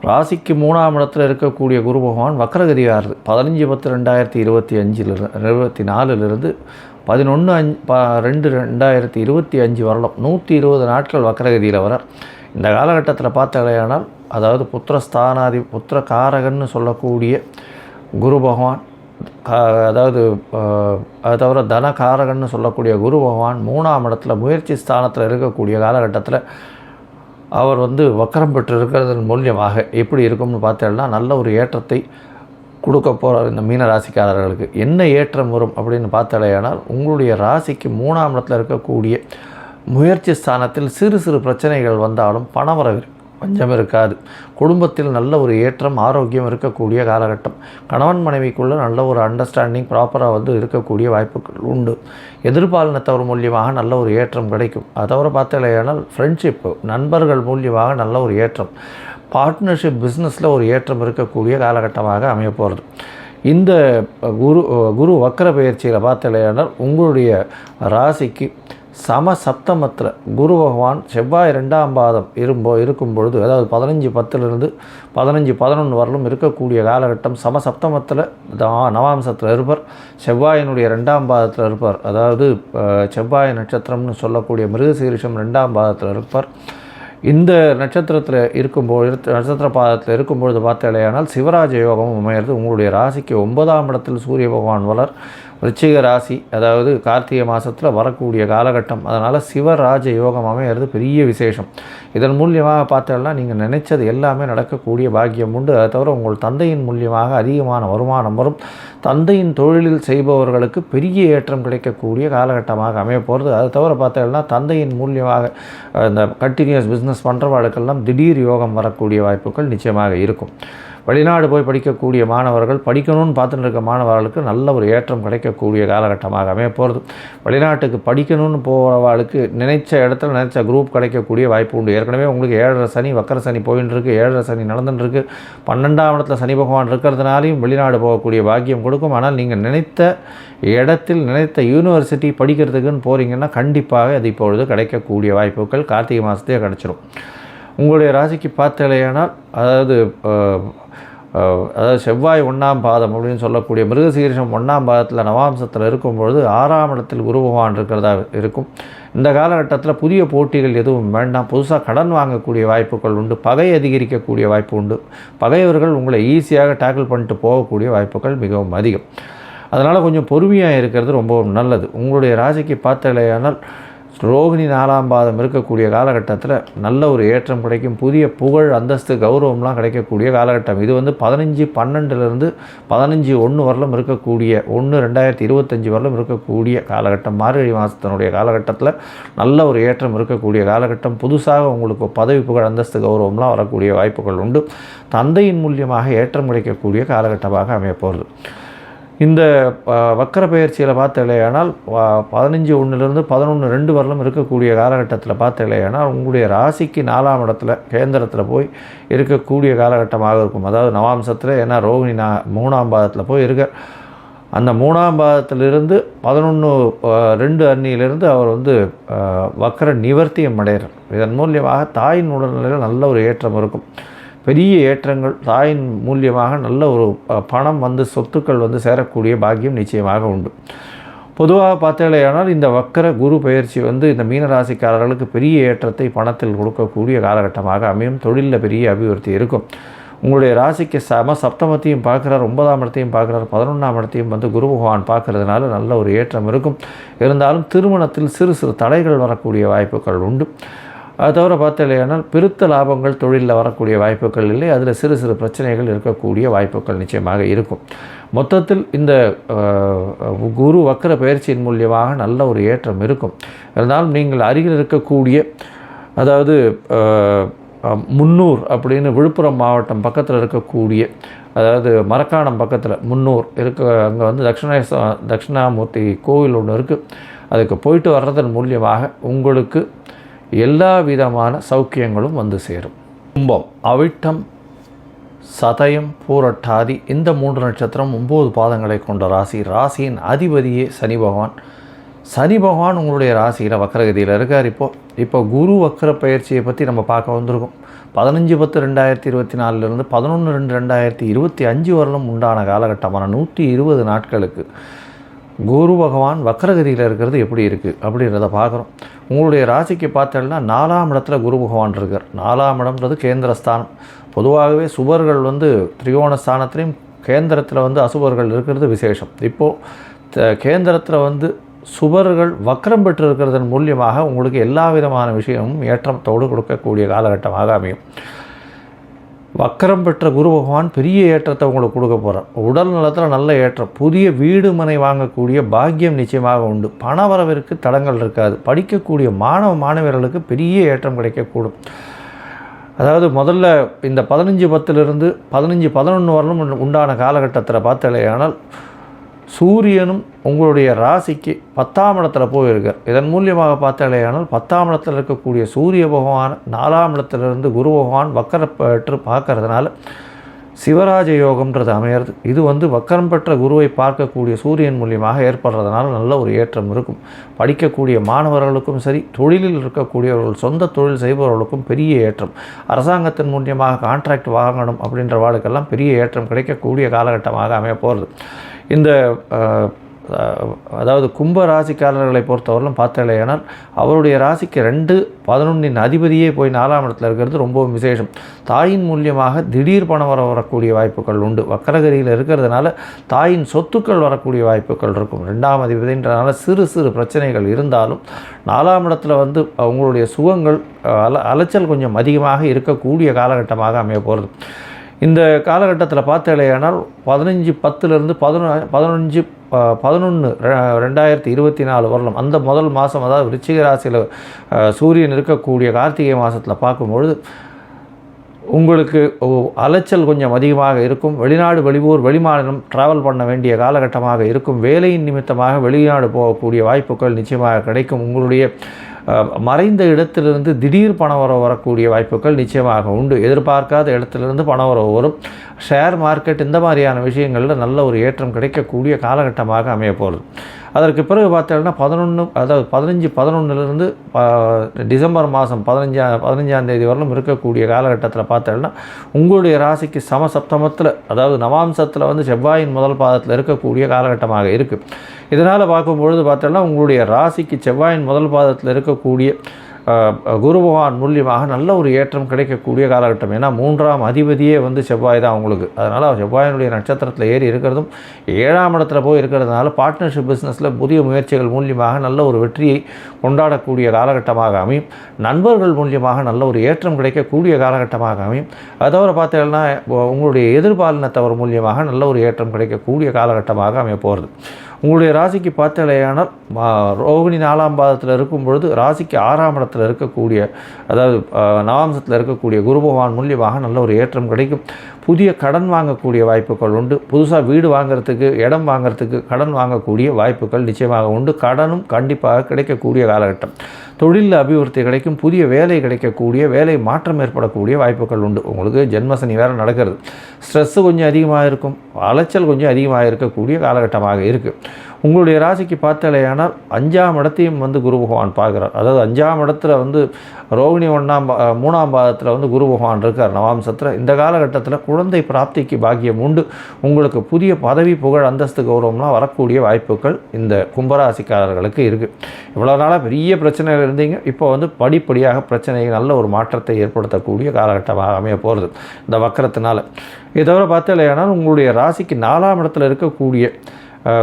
ராசிக்கு 3ஆம் இடத்துல இருக்கக்கூடிய குரு பகவான் வக்ரகதியாகிறது. 15/10/2025 11/2/2025 வரலாம் 120 நாட்கள் வக்ரகதியில் வரார். இந்த காலகட்டத்தில் பார்த்தாலேயானால் அதாவது புத்திரஸ்தானாதி புத்திரகாரகன்னு சொல்லக்கூடிய குரு பகவான், அதாவது அது தவிர தனகாரகன்னு சொல்லக்கூடிய குரு பகவான் 3ஆம் இடத்துல முயற்சி ஸ்தானத்தில் இருக்கக்கூடிய காலகட்டத்தில் அவர் வக்கரம் பெற்று இருக்கிறதன் மூலியமாக எப்படி இருக்கும்னு பார்த்தேன்னா நல்ல ஒரு ஏற்றத்தை கொடுக்க போகிறார். இந்த மீன ராசிக்காரர்களுக்கு என்ன ஏற்றம் வரும் அப்படின்னு பார்த்தாலேயானால் உங்களுடைய ராசிக்கு 3ஆம் இடத்துல இருக்கக்கூடிய முயற்சி ஸ்தானத்தில் சிறு சிறு பிரச்சனைகள் வந்தாலும் பணவரவு பஞ்சம் இருக்காது. குடும்பத்தில் நல்ல ஒரு ஏற்றம், ஆரோக்கியம் இருக்கக்கூடிய காலகட்டம். கணவன் மனைவிக்குள்ளே நல்ல ஒரு அண்டர்ஸ்டாண்டிங் ப்ராப்பராக இருக்கக்கூடிய வாய்ப்புகள் உண்டு. எதிர்பாலினத்தவர் மூலியமாக நல்ல ஒரு ஏற்றம் கிடைக்கும். அதை தவிர பார்த்தாலேயானால் ஃப்ரெண்ட்ஷிப்பு, நண்பர்கள் மூலியமாக நல்ல ஒரு ஏற்றம், பார்ட்னர்ஷிப், பிஸ்னஸில் ஒரு ஏற்றம் இருக்கக்கூடிய காலகட்டமாக அமைய போகிறது. இந்த குரு வக்கர பயிற்சியில் பார்த்தாலேயானால் உங்களுடைய ராசிக்கு சமசப்தமத்தில் குரு பகவான் செவ்வாய் 2ஆம் பாதம் இருக்கும் பொழுது, அதாவது 15/10 15/11 வரலும் இருக்கக்கூடிய காலகட்டம் சமசப்தமத்தில் நவாம்சத்தில் இருப்பார். செவ்வாயினுடைய 2ஆம் பாதத்தில் இருப்பார். அதாவது செவ்வாய் நட்சத்திரம்னு சொல்லக்கூடிய மிருகசீரிஷம் 2ஆம் பாதத்தில் இருப்பார். இந்த நட்சத்திரத்தில் இருக்கும்போது, நட்சத்திர பாதத்தில் இருக்கும்பொழுது பார்த்தாலேயானால் சிவராஜ யோகமும் அமையிறது. உங்களுடைய ராசிக்கு 9ஆம் இடத்தில் சூரிய பகவான் வளர். விருச்சிக ராசி, அதாவது கார்த்திகை மாதத்தில் வரக்கூடிய காலகட்டம். அதனால் சிவராஜ யோகம் அமையிறது பெரிய விசேஷம். இதன் மூலியமாக பார்த்தோம்னா நீங்கள் நினைச்சது எல்லாமே நடக்கக்கூடிய பாக்கியம் உண்டு. அதை தவிர உங்கள் தந்தையின் மூலியமாக அதிகமான வருமானம் வரும். தந்தையின் தொழிலில் செய்பவர்களுக்கு பெரிய ஏற்றம் கிடைக்கக்கூடிய காலகட்டமாக அமைய போகிறது. அதை தவிர பார்த்தோம்னா தந்தையின் மூலியமாக இந்த கண்டினியூஸ் பிஸ்னஸ் பண்ணுறவர்களுக்கெல்லாம் திடீர் யோகம் வரக்கூடிய வாய்ப்புகள் நிச்சயமாக இருக்கும். வெளிநாடு போய் படிக்கக்கூடிய மாணவர்கள், படிக்கணும்னு பார்த்துட்டு இருக்க மாணவர்களுக்கு நல்ல ஒரு ஏற்றம் கிடைக்கக்கூடிய காலகட்டமாக அமைய போகிறது. வெளிநாட்டுக்கு படிக்கணும்னு போகிறவர்களுக்கு நினைச்ச இடத்துல நினைச்ச குரூப் கிடைக்கக்கூடிய வாய்ப்பு உண்டு. ஏற்கனவே உங்களுக்கு 7.5 சனி, வக்கர சனி போயின்னு இருக்குது, 7.5 சனி நடந்துட்டுருக்கு. 12ஆம் இடத்துல சனி பகவான் இருக்கிறதுனாலையும் வெளிநாடு போகக்கூடிய பாக்கியம் கொடுக்கும். ஆனால் நீங்கள் நினைத்த இடத்தில் நினைத்த யூனிவர்சிட்டி படிக்கிறதுக்குன்னு போகிறீங்கன்னா கண்டிப்பாக அது இப்பொழுது கிடைக்கக்கூடிய வாய்ப்புகள் கார்த்திகை மாதத்தையே கிடச்சிடும். உங்களுடைய ராசிக்கு பார்த்தாலேயானால் அதாவது செவ்வாய் 1ஆம் பாதம் அப்படின்னு சொல்லக்கூடிய மிருகசீரிஷம் 1ஆம் பாதத்தில் நவாம்சத்தில் இருக்கும்பொழுது 6ஆம் இடத்தில் குரு பகவான் இருக்கிறதா இருக்கும். இந்த காலகட்டத்தில் புதிய போட்டிகள் எதுவும் வேண்டாம். புதுசாக கடன் வாங்கக்கூடிய வாய்ப்புகள் உண்டு. பகை அதிகரிக்கக்கூடிய வாய்ப்பு உண்டு. பகைவர்கள் உங்களை ஈஸியாக டேக்கிள் பண்ணிட்டு போகக்கூடிய வாய்ப்புகள் மிகவும் அதிகம். அதனால் கொஞ்சம் பொறுமையாக இருக்கிறது ரொம்ப நல்லது. உங்களுடைய ராசிக்கு பார்த்தாலேயானால் ரோகிணி 4ஆம் பாதம் இருக்கக்கூடிய காலகட்டத்தில் நல்ல ஒரு ஏற்றம் கிடைக்கும். புதிய புகழ், அந்தஸ்து, கௌரவம்லாம் கிடைக்கக்கூடிய காலகட்டம். இது வந்து 15/12 15/1 வரலும் இருக்கக்கூடிய 1/2025 வரலும் இருக்கக்கூடிய காலகட்டம். மார்கழி மாதத்தினுடைய காலகட்டத்தில் நல்ல ஒரு ஏற்றம் இருக்கக்கூடிய காலகட்டம். புதுசாக உங்களுக்கு பதவி, புகழ், அந்தஸ்து, கௌரவம்லாம் வரக்கூடிய வாய்ப்புகள் உண்டு. தந்தையின் மூலியமாக ஏற்றம் கிடைக்கக்கூடிய காலகட்டமாக அமையப்போகிறது. இந்த வக்கர பயிற்சியில் பார்த்தலையானால் 15/1 11/2 வரலும் இருக்கக்கூடிய காலகட்டத்தில் பார்த்தலையானால் உங்களுடைய ராசிக்கு 4ஆம் இடத்துல கேந்திரத்தில் போய் இருக்கக்கூடிய காலகட்டமாக இருக்கும். அதாவது நவாம்சத்தில், ஏன்னா ரோகிணி 3ஆம் பாதத்தில் போய் இருக்க, அந்த 3ஆம் பாதத்திலிருந்து 11/2 அன்னியிலிருந்து அவர் வந்து வக்கர நிவர்த்தியம் அடைகிறார். இதன் மூலியமாக தாயின் உடல்நிலையில் நல்ல ஒரு ஏற்றம் இருக்கும். பெரிய ஏற்றங்கள், தாயின் மூலியமாக நல்ல ஒரு பணம் வந்து சொத்துக்கள் வந்து சேரக்கூடிய பாக்கியம் நிச்சயமாக உண்டு. பொதுவாக பார்த்தேனால் இந்த வக்கர குரு பயிற்சி வந்து இந்த மீனராசிக்காரர்களுக்கு பெரிய ஏற்றத்தை பணத்தில் கொடுக்கக்கூடிய காலகட்டமாக அமையும். தொழிலில் பெரிய அபிவிருத்தி இருக்கும். உங்களுடைய ராசிக்கு சப்தமத்தையும் பார்க்குறார், 9ஆம் இடத்தையும் பார்க்குறார், 11ஆம் இடத்தையும் வந்து குரு பகவான் பார்க்கறதுனால நல்ல ஒரு ஏற்றம் இருக்கும். இருந்தாலும் திருமணத்தில் சிறு சிறு தடைகள் வரக்கூடிய வாய்ப்புகள் உண்டு. அது தவிர பார்த்தலையானால் பெருத்த லாபங்கள் தொழிலில் வரக்கூடிய வாய்ப்புகள் இல்லை. அதில் சிறு சிறு பிரச்சனைகள் இருக்கக்கூடிய வாய்ப்புகள் நிச்சயமாக இருக்கும். மொத்தத்தில் இந்த குரு வக்கர பயிற்சியின் மூலியமாக நல்ல ஒரு ஏற்றம் இருக்கும். இருந்தாலும் நீங்கள் அருகில் இருக்கக்கூடிய, அதாவது முன்னூர் அப்படின்னு விழுப்புரம் மாவட்டம் பக்கத்தில் இருக்கக்கூடிய, அதாவது மரக்காணம் பக்கத்தில் முன்னூர் இருக்க, அங்கே வந்து தட்சிணாமூர்த்தி கோவில் ஒன்று இருக்குது. அதுக்கு போயிட்டு வர்றதன் மூலியமாக உங்களுக்கு எல்லா விதமான சௌக்கியங்களும் வந்து சேரும். கும்பம், அவிட்டம், சதயம், பூரட்டாதி இந்த 3 நட்சத்திரம் 9 பாதங்களை கொண்ட ராசி. ராசியின் அதிபதியே சனி பகவான். சனி பகவான் உங்களுடைய ராசியில் வக்கரகதியில் இருக்கார். இப்போ குரு வக்கர பயிற்சியை பற்றி நம்ம பார்க்க வந்திருக்கோம். 15/10/2024 11/2/2025 வரலும் உண்டான காலகட்டமான 120 நாட்களுக்கு குரு பகவான் வக்கரகதியில் இருக்கிறது எப்படி இருக்குது அப்படின்றத பார்க்குறோம். உங்களுடைய ராசிக்கு பார்த்தோம்னா 4ஆம் இடத்துல குரு பகவான் இருக்கார். 4ஆம் இடம்ன்றது கேந்திரஸ்தானம். பொதுவாகவே சுபர்கள் வந்து திரிகோண ஸ்தானத்திலையும் கேந்திரத்தில் வந்து அசுபர்கள் இருக்கிறது விசேஷம். இப்போது கேந்திரத்தில் வந்து சுபர்கள் வக்கரம் பெற்று இருக்கிறதன் மூலியமாக உங்களுக்கு எல்லா விதமான விஷயமும் ஏற்றத்தோடு கொடுக்கக்கூடிய காலகட்டமாக அமையும். வக்கரம் பெற்ற குரு பகவான் பெரிய ஏற்றத்தை உங்களுக்கு கொடுக்க போகிறார். உடல் நலத்தில் நல்ல ஏற்றம், புதிய வீடு மனை வாங்கக்கூடிய பாக்கியம் நிச்சயமாக உண்டு. பண வரவிற்கு தடங்கள் இருக்காது. படிக்கக்கூடிய மாணவர்களுக்கு பெரிய ஏற்றம் கிடைக்கக்கூடும். அதாவது முதல்ல இந்த 15/10 15/11 வரலும் உண்டான காலகட்டத்தில் பார்த்தலையானால் சூரியனும் உங்களுடைய ராசிக்கு 10ஆம் இடத்துல போயிருக்கார். இதன் மூலியமாக பார்த்தாலேயானால் 10ஆம் இடத்தில் இருக்கக்கூடிய சூரிய பகவான் 4ஆம் இடத்துலேருந்து குரு பகவான் வக்கரம் பெற்று பார்க்கறதுனால சிவராஜ யோகம்ன்றது அமையிறது. இது வந்து வக்கரம் பெற்ற குருவை பார்க்கக்கூடிய சூரியன் மூலியமாக ஏற்படுறதுனால நல்ல ஒரு ஏற்றம் இருக்கும். படிக்கக்கூடிய மாணவர்களுக்கும் சரி, தொழிலில் இருக்கக்கூடியவர்கள், சொந்த தொழில் செய்பவர்களுக்கும் பெரிய ஏற்றம். அரசாங்கத்தின் மூலியமாக கான்ட்ராக்ட் வாங்கணும் அப்படின்ற வாழ்க்கெல்லாம் பெரிய ஏற்றம் கிடைக்கக்கூடிய காலகட்டமாக அமைய போகிறது. இந்த அதாவது கும்ப ராசிக்காரர்களை பொறுத்தவரையிலும் பார்த்தலையானால் அவருடைய ராசிக்கு 2/11 அதிபதியே போய் 4ஆம் இடத்துல இருக்கிறது ரொம்பவும் விசேஷம். தாயின் மூலியமாக திடீர் பணம் வரக்கூடிய வாய்ப்புகள் உண்டு. வக்கரகதியில் இருக்கிறதுனால தாயின் சொத்துக்கள் வரக்கூடிய வாய்ப்புகள் இருக்கும். 2ஆம் அதிபதின்றதுனால சிறு சிறு பிரச்சனைகள் இருந்தாலும் 4ஆம் இடத்துல வந்து உங்களுடைய சுகங்கள் அலைச்சல் கொஞ்சம் அதிகமாக இருக்கக்கூடிய காலகட்டமாக அமைய போகிறது. இந்த காலகட்டத்தில் பார்த்தலையானால் 15/10 11/11/2024 வரலாம். அந்த முதல் மாதம், அதாவது விருச்சிக ராசியில் சூரியன் இருக்கக்கூடிய கார்த்திகை மாதத்தில் பார்க்கும்பொழுது உங்களுக்கு அலைச்சல் கொஞ்சம் அதிகமாக இருக்கும். வெளிநாடு, வெளியூர், வெளிமாநிலம் ட்ராவல் பண்ண வேண்டிய காலகட்டமாக இருக்கும். வேலையின் நிமித்தமாக வெளிநாடு போகக்கூடிய வாய்ப்புகள் நிச்சயமாக கிடைக்கும். உங்களுடைய மறைந்த இடத்திலிருந்து திடீர் பணவரவு வரக்கூடிய வாய்ப்புகள் நிச்சயமாக உண்டு. எதிர்பார்க்காத இடத்திலிருந்து பணவரவு வரும். ஷேர் மார்க்கெட் இந்த மாதிரியான விஷயங்களில் நல்ல ஒரு ஏற்றம் கிடைக்கக்கூடிய காலகட்டமாக அமைய போகிறது. அதற்கு பிறகு பார்த்தோம்னா 15/11 டிசம்பர் மாதம் 15ஆம் தேதி வரலும் இருக்கக்கூடிய காலகட்டத்தில் பார்த்தோம்னா உங்களுடைய ராசிக்கு சமசப்தமத்தில், அதாவது நவாம்சத்தில் வந்து செவ்வாயின் முதல் பாதத்தில் இருக்கக்கூடிய காலகட்டமாக இருக்குது. இதனால் பார்க்கும்பொழுது பார்த்தோம்னா உங்களுடைய ராசிக்கு செவ்வாயின் முதல் பாதத்தில் இருக்கக்கூடிய குரு பகவான் மூலியமாக நல்ல ஒரு ஏற்றம் கிடைக்கக்கூடிய காலகட்டம். ஏன்னா 3ஆம் அதிபதியே வந்து செவ்வாய் தான் உங்களுக்கு. அதனால் செவ்வாயினுடைய நட்சத்திரத்தில் ஏறி இருக்கிறதும் 7ஆம் இடத்துல போய் இருக்கிறதுனால பார்ட்னர்ஷிப் பிஸ்னஸில் புதிய முயற்சிகள் மூலியமாக நல்ல ஒரு வெற்றியை கொண்டாடக்கூடிய காலகட்டமாக அமையும். நண்பர்கள் மூலியமாக நல்ல ஒரு ஏற்றம் கிடைக்கக்கூடிய காலகட்டமாக அமையும். அதை தவிர பார்த்தீங்கன்னா உங்களுடைய எதிர்பாலினத்தவர் மூலியமாக நல்ல ஒரு ஏற்றம் கிடைக்கக்கூடிய காலகட்டமாக அமைய போகிறது. உங்களுடைய ராசிக்கு பார்த்தலையானால் ரோகிணி 4ஆம் பாதத்தில் இருக்கும் பொழுது ராசிக்கு 6ஆம் இடத்துல இருக்கக்கூடிய, அதாவது நவாம்சத்தில் இருக்கக்கூடிய குரு பகவான் மூலியமாக நல்ல ஒரு ஏற்றம் கிடைக்கும். புதிய கடன் வாங்கக்கூடிய வாய்ப்புகள் உண்டு. புதுசாக வீடு வாங்கிறதுக்கு, இடம் வாங்கிறதுக்கு கடன் வாங்கக்கூடிய வாய்ப்புகள் நிச்சயமாக உண்டு. கடனும் கண்டிப்பாக கிடைக்கக்கூடிய காலகட்டம். தொழிலில் அபிவிருத்தி கிடைக்கும். புதிய வேலை கிடைக்கக்கூடிய, வேலை மாற்றம் ஏற்படக்கூடிய வாய்ப்புகள் உண்டு. உங்களுக்கு ஜென்மசனி வேறு நடக்கிறது. ஸ்ட்ரெஸ்ஸு கொஞ்சம் அதிகமாக இருக்கும், அலைச்சல் கொஞ்சம் அதிகமாக இருக்கக்கூடிய காலகட்டமாக இருக்குது. உங்களுடைய ராசிக்கு பார்த்தலையானால் 5ஆம் இடத்தையும் வந்து குரு பகவான் பார்க்குறார். அதாவது 5ஆம் இடத்துல வந்து ரோகிணி 3ஆம் பாதத்தில் வந்து குரு பகவான் இருக்கார் நவாம்சத்தில். இந்த காலகட்டத்தில் குழந்தை பிராப்திக்கு பாக்கியம் உண்டு. உங்களுக்கு புதிய பதவி, புகழ், அந்தஸ்து, கௌரவம்லாம் வரக்கூடிய வாய்ப்புகள் இந்த கும்பராசிக்காரர்களுக்கு இருக்குது. இவ்வளோ நாளாக பெரிய பிரச்சனைகள் இருந்தீங்க, இப்போ வந்து படிப்படியாக பிரச்சனைகள் நல்ல ஒரு மாற்றத்தை ஏற்படுத்தக்கூடிய காலகட்டமாக அமைய போகிறது இந்த வக்கரத்தினால். இதை தவிர பார்த்தலையானால் உங்களுடைய ராசிக்கு 4ஆம் இடத்துல இருக்கக்கூடிய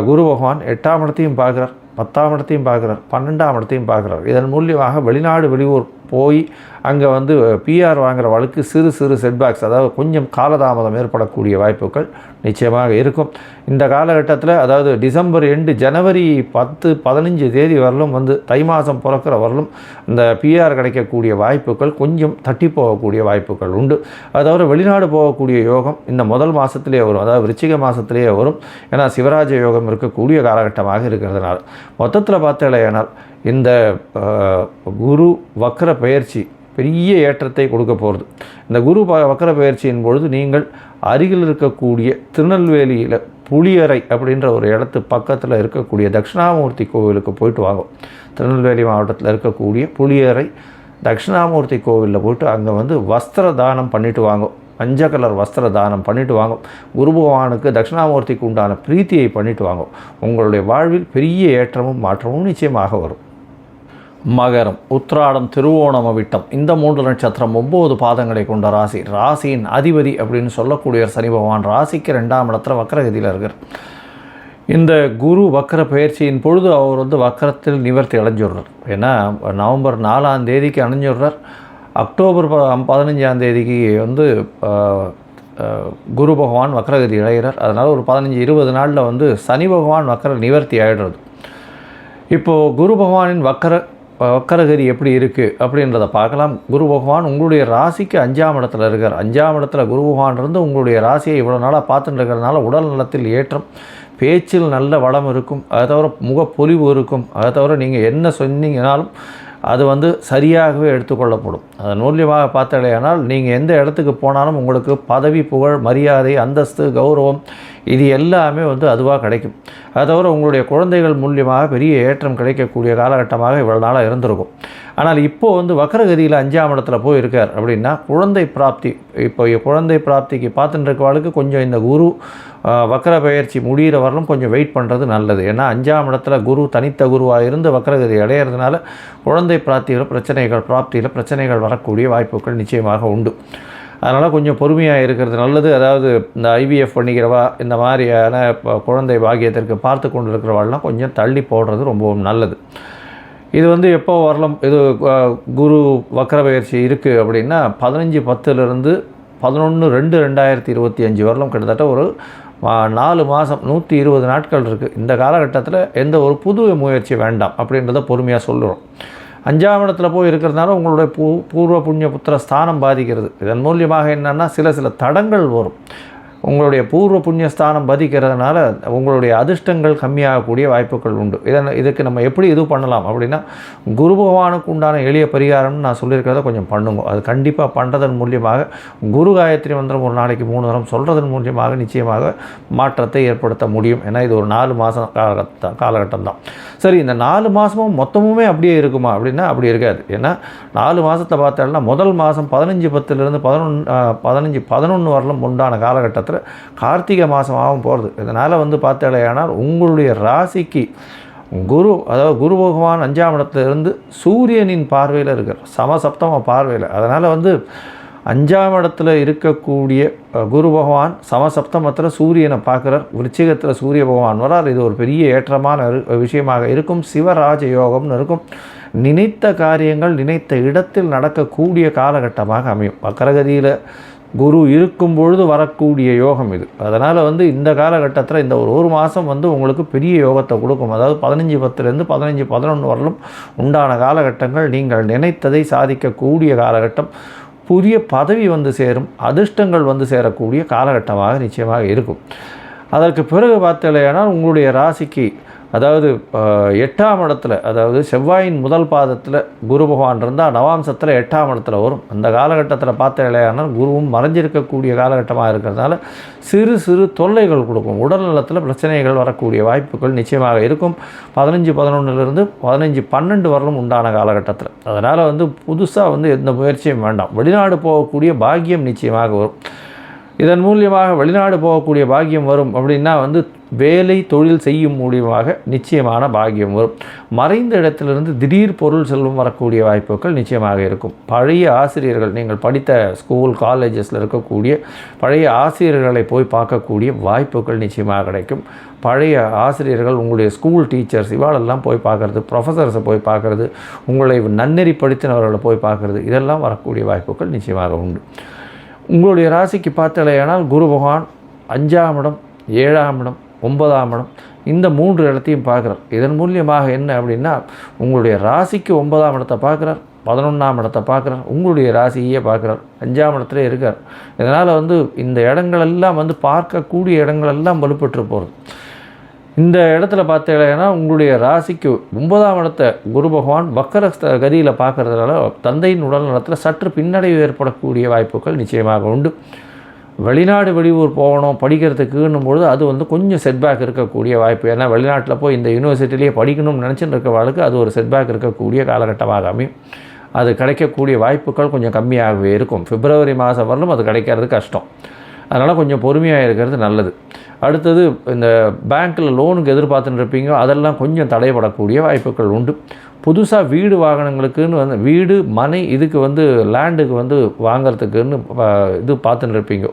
குரு பகவான் 8ஆம் இடத்தையும் பார்க்குறார், 10ஆம் இடத்தையும் பார்க்குறார், 12ஆம் இடத்தையும் பார்க்குறார். இதன் மூலியமாக வெளிநாடு வெளியூர் போய் அங்கே வந்து பிஆர் வாங்குகிற வழக்கு சிறு சிறு செட்பேக்ஸ், அதாவது கொஞ்சம் காலதாமதம் ஏற்படக்கூடிய வாய்ப்புகள் நிச்சயமாக இருக்கும் இந்த காலகட்டத்தில். அதாவது டிசம்பர் எண்டு, ஜனவரி 10-15 தேதி வரலும் வந்து தை மாதம் பிறக்கிற வரலும் இந்த பிஆர் கிடைக்கக்கூடிய வாய்ப்புகள் கொஞ்சம் தட்டி போகக்கூடிய வாய்ப்புகள் உண்டு. அதாவது வெளிநாடு போகக்கூடிய யோகம் இந்த முதல் மாதத்திலே வரும், அதாவது விருச்சிக மாதத்திலேயே வரும். ஏன்னா சிவராஜ யோகம் இருக்கக்கூடிய காலகட்டமாக இருக்கிறதுனால மொத்தத்தில் பார்த்தேனால் இந்த குரு வக்கர பெயர்ச்சி பெரிய ஏற்றத்தை கொடுக்க போகிறது. இந்த குரு வக்கர பெயர்ச்சியின் பொழுது நீங்கள் அருகில் இருக்கக்கூடிய திருநெல்வேலியில் புளியரை அப்படின்ற ஒரு இடத்து பக்கத்தில் இருக்கக்கூடிய தட்சிணாமூர்த்தி கோவிலுக்கு போயிட்டு வாங்கும். திருநெல்வேலி மாவட்டத்தில் இருக்கக்கூடிய புளியரை தட்சிணாமூர்த்தி கோவிலில் போய்ட்டு அங்கே வந்து வஸ்திர தானம் பண்ணிவிட்டு வாங்கும். மஞ்சள் கலர் வஸ்திர தானம் பண்ணிவிட்டு வாங்கும். குரு பகவானுக்கு தட்சிணாமூர்த்திக்கு உண்டான பிரீத்தியை பண்ணிவிட்டு வாங்கும். உங்களுடைய வாழ்வில் பெரிய ஏற்றமும் மாற்றமும் நிச்சயமாக வரும். மகரம், உத்திராடம், திருவோணம், அவிட்டம் இந்த 3 நட்சத்திரம் 9 பாதங்களை கொண்ட ராசி. ராசியின் அதிபதி அப்படின்னு சொல்லக்கூடிய சனி பகவான் ராசிக்கு 2ஆம் இடத்துல வக்கரகதியில் இருக்கிறார். இந்த குரு வக்கர பயிற்சியின் பொழுது அவர் வந்து வக்கரத்தில் நிவர்த்தி அடைஞ்சுடுறார். ஏன்னா நவம்பர் 4ஆம் தேதிக்கு அடைஞ்சுடுறார். அக்டோபர் 15ஆம் தேதிக்கு வந்து குரு பகவான் வக்கரகதி அடைகிறார். அதனால் ஒரு 15-20 நாளில் வந்து சனி பகவான் வக்கர நிவர்த்தி ஆகிடுறது. இப்போது குரு பகவானின் வக்கரகதி எப்படி இருக்குது அப்படின்றத பார்க்கலாம். குரு பகவான் உங்களுடைய ராசிக்கு 5ஆம் இடத்துல இருக்கார். 5ஆம் இடத்துல குரு பகவான் இருந்து உங்களுடைய ராசியை இவ்வளோ நாளாக பார்த்துட்டு இருக்கிறதுனால உடல் நலத்தில் ஏற்றம், பேச்சில் நல்ல வளம் இருக்கும். அதை தவிர முகப்பொலிவு இருக்கும். அதை தவிர நீங்கள் என்ன சொன்னீங்கனாலும் அது வந்து சரியாகவே எடுத்துக்கொள்ளப்படும். அதன் மூலியமாக பார்த்தாலேயானால் நீங்கள் எந்த இடத்துக்கு போனாலும் உங்களுக்கு பதவி, புகழ், மரியாதை, அந்தஸ்து, கௌரவம் இது எல்லாமே வந்து அதுவாக கிடைக்கும். அதை தவிர உங்களுடைய குழந்தைகள் மூலியமாக பெரிய ஏற்றம் கிடைக்கக்கூடிய காலகட்டமாக இவ்வளோ நாளாக இருந்திருக்கும். ஆனால் இப்போது வந்து வக்கரகதியில் 5ஆம் இடத்துல போய் இருக்கார் அப்படின்னா குழந்தை பிராப்தி, இப்போ குழந்தை பிராப்திக்கு பார்த்துட்டு இருக்கவாளுக்கு கொஞ்சம் இந்த குரு வக்கர பயிற்சி முடிகிற வரலும் கொஞ்சம் வெயிட் பண்ணுறது நல்லது. ஏன்னா 5ஆம் இடத்துல குரு தனித்த குருவாக இருந்து வக்கரகதி அடையிறதுனால குழந்தை பிராப்தியில் பிரச்சனைகள் வரக்கூடிய வாய்ப்புகள் நிச்சயமாக உண்டு. அதனால் கொஞ்சம் பொறுமையாக இருக்கிறது நல்லது. அதாவது இந்த ஐவிஎஃப் பண்ணிக்கிறவா, இந்த மாதிரியான குழந்தை பாக்கியத்திற்கு பார்த்து கொண்டு இருக்கிறவாள்லாம் கொஞ்சம் தள்ளி போடுறது ரொம்பவும் நல்லது. இது வந்து எப்போ வரலாம், இது குரு வக்கர பயிற்சி இருக்குது அப்படின்னா 15/10 11/2/2025 வரலாம், கிட்டத்தட்ட ஒரு 4 மாதம் 120 நாட்கள் இருக்குது. இந்த காலகட்டத்தில் எந்த ஒரு புது முயற்சி வேண்டாம் அப்படின்றத பொறுமையாக சொல்லுறோம். 5ஆம் இடத்துல போய் இருக்கிறதுனால உங்களுடைய பூர்வ புண்ணிய புத்திர ஸ்தானம் பாதிக்கிறது. இதன் மூலியமாக என்னென்னா சில தடங்கள் வரும். உங்களுடைய பூர்வ புண்ணியஸ்தானம் பாதிக்கிறதுனால உங்களுடைய அதிர்ஷ்டங்கள் கம்மியாகக்கூடிய வாய்ப்புகள் உண்டு. இதுக்கு நம்ம எப்படி இது பண்ணலாம் அப்படின்னா குரு பகவானுக்கு உண்டான எளிய பரிகாரம்னு நான் சொல்லியிருக்கிறத கொஞ்சம் பண்ணுங்க. அது கண்டிப்பாக பண்ணுறதன் மூலியமாக குரு காயத்ரி மந்திரம் ஒரு நாளைக்கு 3 தரம் சொல்கிறதன் மூலியமாக நிச்சயமாக மாற்றத்தை ஏற்படுத்த முடியும். ஏன்னா இது ஒரு 4 மாதம் காலகட்டம் தான். சரி, இந்த 4 மாதமும் மொத்தமுமே அப்படியே இருக்குமா அப்படின்னா அப்படி இருக்காது. ஏன்னா 4 மாதத்தை பார்த்தோம்னா முதல் மாதம் 15/10 15/11 வரலும் உண்டான காலகட்டத்தில் கார்த்திகை மாதமாகவும் போகிறது. இதனால் வந்து பார்த்தாலேயானால் உங்களுடைய ராசிக்கு குரு, அதாவது குரு பகவான் 5ஆம் இடத்துலேருந்து சூரியனின் பார்வையில் இருக்கார், சமசப்தம பார்வையில். அதனால் வந்து 5ஆம் இடத்துல இருக்கக்கூடிய குரு பகவான் சமசப்தமத்தில் சூரியனை பார்க்குறார், விருச்சிகத்தில் சூரிய பகவான் வரார். இது ஒரு பெரிய ஏற்றமான விஷயமாக இருக்கும். சிவராஜ யோகம்னு இருக்கும். நினைத்த காரியங்கள் நினைத்த இடத்தில் நடக்கக்கூடிய காலகட்டமாக அமையும். வக்கரகதியில் குரு இருக்கும் பொழுது வரக்கூடிய யோகம் இது. அதனால் வந்து இந்த காலகட்டத்தில் இந்த ஒரு மாதம் வந்து உங்களுக்கு பெரிய யோகத்தை கொடுக்கும். அதாவது 15/10 15/11 வரலும் உண்டான காலகட்டங்கள் நீங்கள் நினைத்ததை சாதிக்கக்கூடிய காலகட்டம். புதிய பதவி வந்து சேரும், அதிர்ஷ்டங்கள் வந்து சேரக்கூடிய காலகட்டமாக நிச்சயமாக இருக்கும். அதற்கு பிறகு பார்த்தலையானால் உங்களுடைய ராசிக்கு, அதாவது 8ஆம் இடத்துல, அதாவது செவ்வாயின் முதல் பாதத்தில் குரு பகவான் இருந்தால் நவாம்சத்தில் 8ஆம் இடத்துல வரும். அந்த காலகட்டத்தில் பார்த்தலையானால் குருவும் மறைஞ்சிருக்கக்கூடிய காலகட்டமாக இருக்கிறதுனால சிறு சிறு தொல்லைகள் கொடுக்கும். உடல் நலத்தில் பிரச்சனைகள் வரக்கூடிய வாய்ப்புகள் நிச்சயமாக இருக்கும். 15/11 15/12 வரலும் உண்டான காலகட்டத்தில். அதனால் வந்து புதுசாக வந்து எந்த முயற்சியும் வேண்டாம். வெளிநாடு போகக்கூடிய பாக்கியம் நிச்சயமாக வரும். இதன் மூலியமாக வெளிநாடு போகக்கூடிய பாக்கியம் வரும் அப்படின்னா வந்து வேலை தொழில் செய்யும் மூலியமாக நிச்சயமான பாக்கியம் வரும். மறைந்த இடத்திலிருந்து திடீர் பொருள் செல்வம் வரக்கூடிய வாய்ப்புகள் நிச்சயமாக இருக்கும். பழைய ஆசிரியர்கள், நீங்கள் படித்த ஸ்கூல் காலேஜஸில் இருக்கக்கூடிய பழைய ஆசிரியர்களை போய் பார்க்கக்கூடிய வாய்ப்புகள் நிச்சயமாக கிடைக்கும். பழைய ஆசிரியர்கள், உங்களுடைய ஸ்கூல் டீச்சர்ஸ் இவாளெல்லாம் போய் பார்க்குறது, ப்ரொஃபஸர்ஸை போய் பார்க்குறது, உங்களை நன்னெறிப்படுத்தினவர்களை போய் பார்க்குறது, இதெல்லாம் வரக்கூடிய வாய்ப்புகள் நிச்சயமாக உண்டு. உங்களுடைய ராசிக்கு பார்த்தலையானால் குரு பகவான் 5ஆம் இடம், 7ஆம் இடம், 9ஆம் இடம், இந்த 3 இடத்தையும் பார்க்குறார். இதன் மூலியமாக என்ன அப்படின்னா, உங்களுடைய ராசிக்கு 9ஆம் இடத்தை பார்க்குறார், 11ஆம் இடத்தை பார்க்குறார், உங்களுடைய ராசியே பார்க்குறார், 5ஆம் இடத்துல இருக்கார். இதனால் வந்து இந்த இடங்களெல்லாம் வந்து பார்க்கக்கூடிய இடங்களெல்லாம் வலுப்பெற்று போகிறது. இந்த இடத்துல பார்த்தீங்கன்னா உங்களுடைய ராசிக்கு 9ஆம் இடத்தை குரு பகவான் வக்கர கதியில் பார்க்குறதுனால தந்தையின் உடல் நலத்தில் சற்று பின்னடைவு ஏற்படக்கூடிய வாய்ப்புகள் நிச்சயமாக உண்டு. வெளிநாடு வெளியூர் போகணும் படிக்கிறதுக்குன்னும் பொழுது அது வந்து கொஞ்சம் செட்பேக் இருக்கக்கூடிய வாய்ப்பு. ஏன்னா வெளிநாட்டில் போய் இந்த யூனிவர்சிட்டிலேயே படிக்கணும்னு நினச்சிட்டு இருக்கவாளுக்கு அது ஒரு செட்பேக் இருக்கக்கூடிய காலகட்டமாக அமையும். அது கிடைக்கக்கூடிய வாய்ப்புகள் கொஞ்சம் கம்மியாகவே இருக்கும். பிப்ரவரி மாதம் வரலும் அது கிடைக்கிறது கஷ்டம். அதனால் கொஞ்சம் பொறுமையாக இருக்கிறது நல்லது. அடுத்தது, இந்த பேங்க்கில் லோனுக்கு எதிர்பார்த்துன்னு இருப்பீங்க, அதெல்லாம் கொஞ்சம் தடைபடக்கூடிய வாய்ப்புகள் உண்டு. புதுசாக வீடு வாகனங்களுக்குன்னு வந்து வீடு மனை இதுக்கு வந்து லேண்டுக்கு வந்து வாங்கிறதுக்குன்னு இது பார்த்துன்னு இருப்பீங்க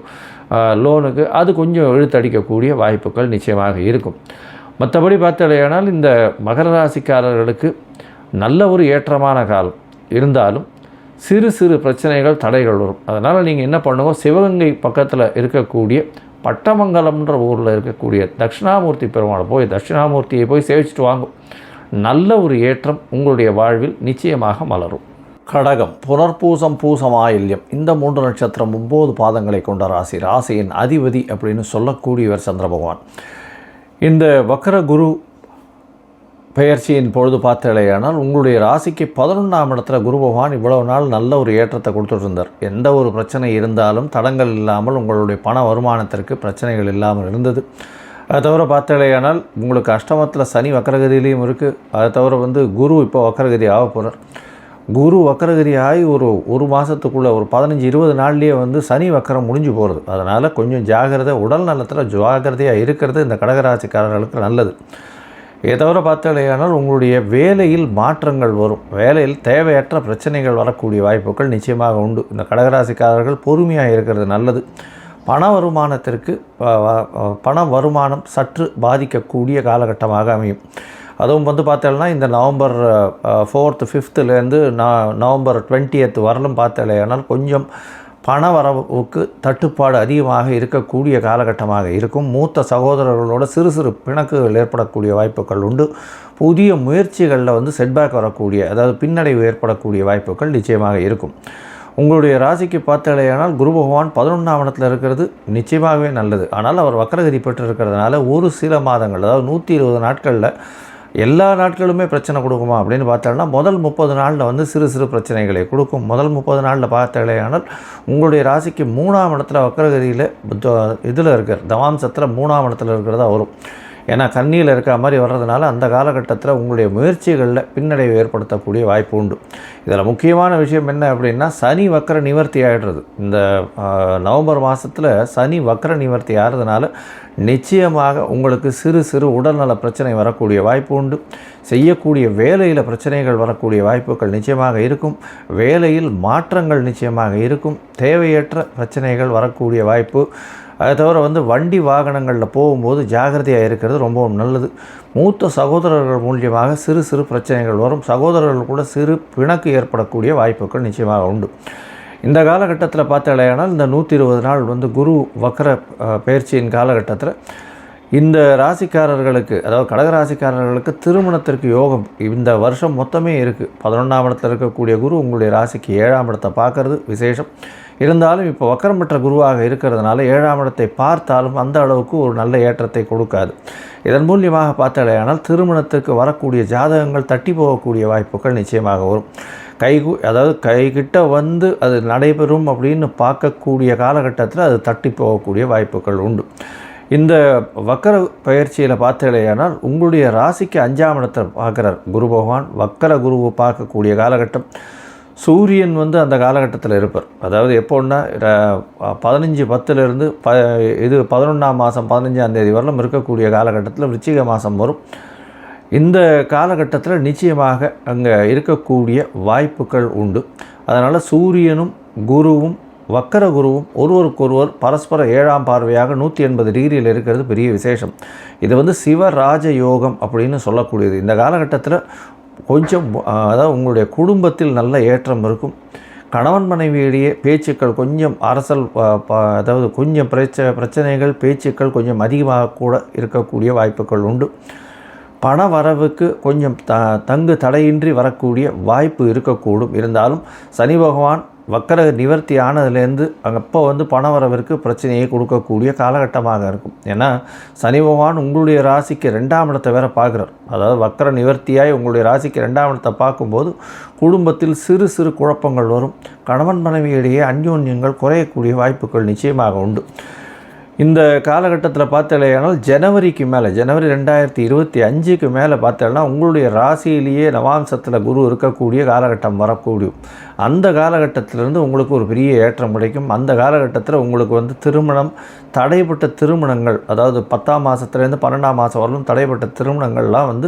லோனுக்கு, அது கொஞ்சம் இழுத்தடிக்கக்கூடிய வாய்ப்புகள் நிச்சயமாக இருக்கும். மற்றபடி பார்த்தலையானால் இந்த மகர ராசிக்காரர்களுக்கு நல்ல ஒரு ஏற்றமான காலம் இருந்தாலும் சிறு சிறு பிரச்சனைகள் தடைகள் வரும். அதனால் நீங்கள் என்ன பண்ணுவோம், சிவகங்கை பக்கத்தில் இருக்கக்கூடிய பட்டமங்கலம்ன்ற ஊரில் இருக்கக்கூடிய தட்சிணாமூர்த்தி பெருமாளை போய் தட்சிணாமூர்த்தியை போய் சேவிச்சுட்டு வாங்கும். நல்ல ஒரு ஏற்றம் உங்களுடைய வாழ்வில் நிச்சயமாக மலரும். கடகம், புனர்பூசம், பூசம், ஆயில்யம், இந்த 3 நட்சத்திரம் 9 பாதங்களை கொண்ட ராசி. ராசியின் அதிபதி அப்படின்னு சொல்லக்கூடியவர் சந்திர பகவான். இந்த வக்கர குரு பெயர்ச்சியின் பொழுது பார்த்தலையானால் உங்களுடைய ராசிக்கு 11ஆம் இடத்துல குரு பகவான் இவ்வளவு நாள் நல்ல ஒரு ஏற்றத்தை கொடுத்துட்டு இருந்தார். எந்த ஒரு பிரச்சனை இருந்தாலும் தடங்கள் இல்லாமல் உங்களுடைய பண வருமானத்திற்கு பிரச்சனைகள் இல்லாமல் இருந்தது. அதை தவிர பார்த்தலையானால் உங்களுக்கு அஷ்டமத்தில் சனி வக்கரகதியிலையும் இருக்குது. அதை தவிர வந்து குரு இப்போ வக்கரகதி ஆக போகிறார். குரு வக்கரகதி ஆகி ஒரு மாதத்துக்குள்ளே ஒரு 15-20 நாள்லேயே வந்து சனி வக்கரம் முடிஞ்சு போகிறது. அதனால் கொஞ்சம் ஜாகிரதை, உடல் நலத்தில் ஜாகிரதையாக இருக்கிறது இந்த கடகராசிக்காரர்களுக்கு நல்லது. இதை தவிர பார்த்தலையானால் உங்களுடைய வேலையில் மாற்றங்கள் வரும். வேலையில் தேவையற்ற பிரச்சனைகள் வரக்கூடிய வாய்ப்புகள் நிச்சயமாக உண்டு. இந்த கடகராசிக்காரர்கள் பொறுமையாக இருக்கிறது நல்லது. பண வருமானம் சற்று பாதிக்கக்கூடிய காலகட்டமாக அமையும். அதுவும் வந்து பார்த்தோம்னா இந்த November 4th 5th November 20th வரலும் பார்த்தலையானால் கொஞ்சம் பண வரவுக்கு தட்டுப்பாடு அதிகமாக இருக்கக்கூடிய காலகட்டமாக இருக்கும். மூத்த சகோதரர்களோட சிறு சிறு பிணக்குகள் ஏற்படக்கூடிய வாய்ப்புகள் உண்டு. புதிய முயற்சிகளில் வந்து செட்பேக் வரக்கூடிய, அதாவது பின்னடைவு ஏற்படக்கூடிய வாய்ப்புகள் நிச்சயமாக இருக்கும். உங்களுடைய ராசிக்கு பார்த்தலையானால் குரு பகவான் 11ஆம் இடத்துல இருக்கிறது நிச்சயமாகவே நல்லது. ஆனால் அவர் வக்கரகதி பெற்று இருக்கிறதுனால ஒரு சில மாதங்கள், அதாவது 120 நாட்களில் எல்லா நாட்களுமே பிரச்சனை கொடுக்குமா அப்படின்னு பார்த்தோம்னா முதல் 30 நாளில் வந்து சிறு சிறு பிரச்சனைகளை கொடுக்கும். முதல் 30 நாளில் பார்த்தலையானால் உங்களுடைய ராசிக்கு 3ஆம் இடத்துல வக்கரகதியில் இதில் இருக்கிற தவாம்சத்தில் 3ஆம் இடத்துல இருக்கிறதா வரும். ஏன்னா கன்னியில் இருக்க மாதிரி வர்றதுனால அந்த காலகட்டத்தில் உங்களுடைய முயற்சிகளில் பின்னடைவு ஏற்படுத்தக்கூடிய வாய்ப்பு உண்டு. இதில் முக்கியமான விஷயம் என்ன அப்படின்னா, சனி வக்கர நிவர்த்தி ஆகிடுறது. இந்த நவம்பர் மாதத்தில் சனி வக்கர நிவர்த்தி ஆகிறதுனால நிச்சயமாக உங்களுக்கு சிறு சிறு உடல்நல பிரச்சனை வரக்கூடிய வாய்ப்பு உண்டு. செய்யக்கூடிய வேலையில் பிரச்சனைகள் வரக்கூடிய வாய்ப்புகள் நிச்சயமாக இருக்கும். வேலையில் மாற்றங்கள் நிச்சயமாக இருக்கும். தேவையற்ற பிரச்சனைகள் வரக்கூடிய வாய்ப்பு. அதை தவிர வண்டி வாகனங்களில் போகும்போது ஜாகிரதையாக இருக்கிறது ரொம்பவும் நல்லது. மூத்த சகோதரர்கள் மூலியமாக சிறு சிறு பிரச்சனைகள் வரும். சகோதரர்கள் கூட சிறு பிணக்கு ஏற்படக்கூடிய வாய்ப்புகள் நிச்சயமாக உண்டு. இந்த காலகட்டத்தில் பார்த்தாலேயானால் இந்த 120 நாள் குரு வக்கர பயிற்சியின் காலகட்டத்தில் இந்த ராசிக்காரர்களுக்கு, அதாவது கடகராசிக்காரர்களுக்கு திருமணத்திற்கு யோகம் இந்த வருஷம் மொத்தமே இருக்குது. 11ஆம் இடத்தில் இருக்கக்கூடிய குரு உங்களுடைய ராசிக்கு 7ஆம் இடத்தை பார்க்கறது விசேஷம். இருந்தாலும் இப்போ வக்கரம் பெற்ற குருவாக இருக்கிறதுனால 7ஆம் இடத்தை பார்த்தாலும் அந்த அளவுக்கு ஒரு நல்ல ஏற்றத்தை கொடுக்காது. இதன் மூலியமாக பார்த்தாலேயானால் திருமணத்திற்கு வரக்கூடிய ஜாதகங்கள் தட்டி போகக்கூடிய வாய்ப்புகள் நிச்சயமாக வரும். அதாவது கைகிட்ட அது நடைபெறும் அப்படின்னு பார்க்கக்கூடிய காலகட்டத்தில் அது தட்டி போகக்கூடிய வாய்ப்புகள் உண்டு. இந்த வக்கர பயிற்சியில் பார்த்தீங்களேயானால் உங்களுடைய ராசிக்கு 5ஆம் இடத்தை பார்க்குறார் குரு பகவான். வக்கர குருவை பார்க்கக்கூடிய காலகட்டம். சூரியன் அந்த காலகட்டத்தில் இருப்பார். அதாவது எப்போன்னா 15/10 இது 11ஆம் மாதம் 15ஆம் தேதி வரலும் இருக்கக்கூடிய காலகட்டத்தில் விருச்சிக மாதம் வரும். இந்த காலகட்டத்தில் நிச்சயமாக அங்கே இருக்கக்கூடிய வாய்ப்புகள் உண்டு. அதனால் சூரியனும் குருவும் வக்கர குருவும் ஒருவருக்கொருவர் பரஸ்பர 7ஆம் பார்வையாக 180 டிகிரியில் இருக்கிறது பெரிய விசேஷம். இது சிவராஜ யோகம் அப்படின்னு சொல்லக்கூடியது. இந்த காலகட்டத்தில் கொஞ்சம் அதாவது உங்களுடைய குடும்பத்தில் நல்ல ஏற்றம் இருக்கும். கணவன் மனைவியிடையே பேச்சுக்கள் கொஞ்சம் அரசல், அதாவது கொஞ்சம் பிரச்சனைகள் பேச்சுக்கள் கொஞ்சம் அதிகமாக கூட இருக்கக்கூடிய வாய்ப்புகள் உண்டு. பண வரவுக்கு கொஞ்சம் தங்கு தடையின்றி வரக்கூடிய வாய்ப்பு இருக்கக்கூடும். இருந்தாலும் சனி பகவான் வக்கர நிவர்த்தி ஆனதுலேருந்து அப்போ பண வரவிற்கு பிரச்சனையை கொடுக்கக்கூடிய காலகட்டமாக இருக்கும். ஏன்னா சனி பகவான் உங்களுடைய ராசிக்கு 2ஆம் இடத்தை வேற பார்க்குறார். அதாவது வக்கர நிவர்த்தியாய் உங்களுடைய ராசிக்கு 2ஆம் இடத்தை பார்க்கும்போது குடும்பத்தில் சிறு சிறு குழப்பங்கள் வரும். கணவன் மனைவியிடையே அந்யோன்யங்கள் குறையக்கூடிய வாய்ப்புகள் நிச்சயமாக உண்டு. இந்த காலகட்டத்தில் பார்த்தலையானால் ஜனவரிக்கு மேலே, ஜனவரி 2025க்கு மேலே பார்த்தோன்னா உங்களுடைய ராசியிலேயே நவாம்சத்தில் குரு இருக்கக்கூடிய காலகட்டம் வரக்கூடியும். அந்த காலகட்டத்திலிருந்து உங்களுக்கு ஒரு பெரிய ஏற்றம் கிடைக்கும். அந்த காலகட்டத்தில் உங்களுக்கு திருமணம், தடைப்பட்ட திருமணங்கள், அதாவது 10ஆம் மாதத்துலேருந்து 12ஆம் மாதம் வரலும் தடைப்பட்ட திருமணங்கள்லாம்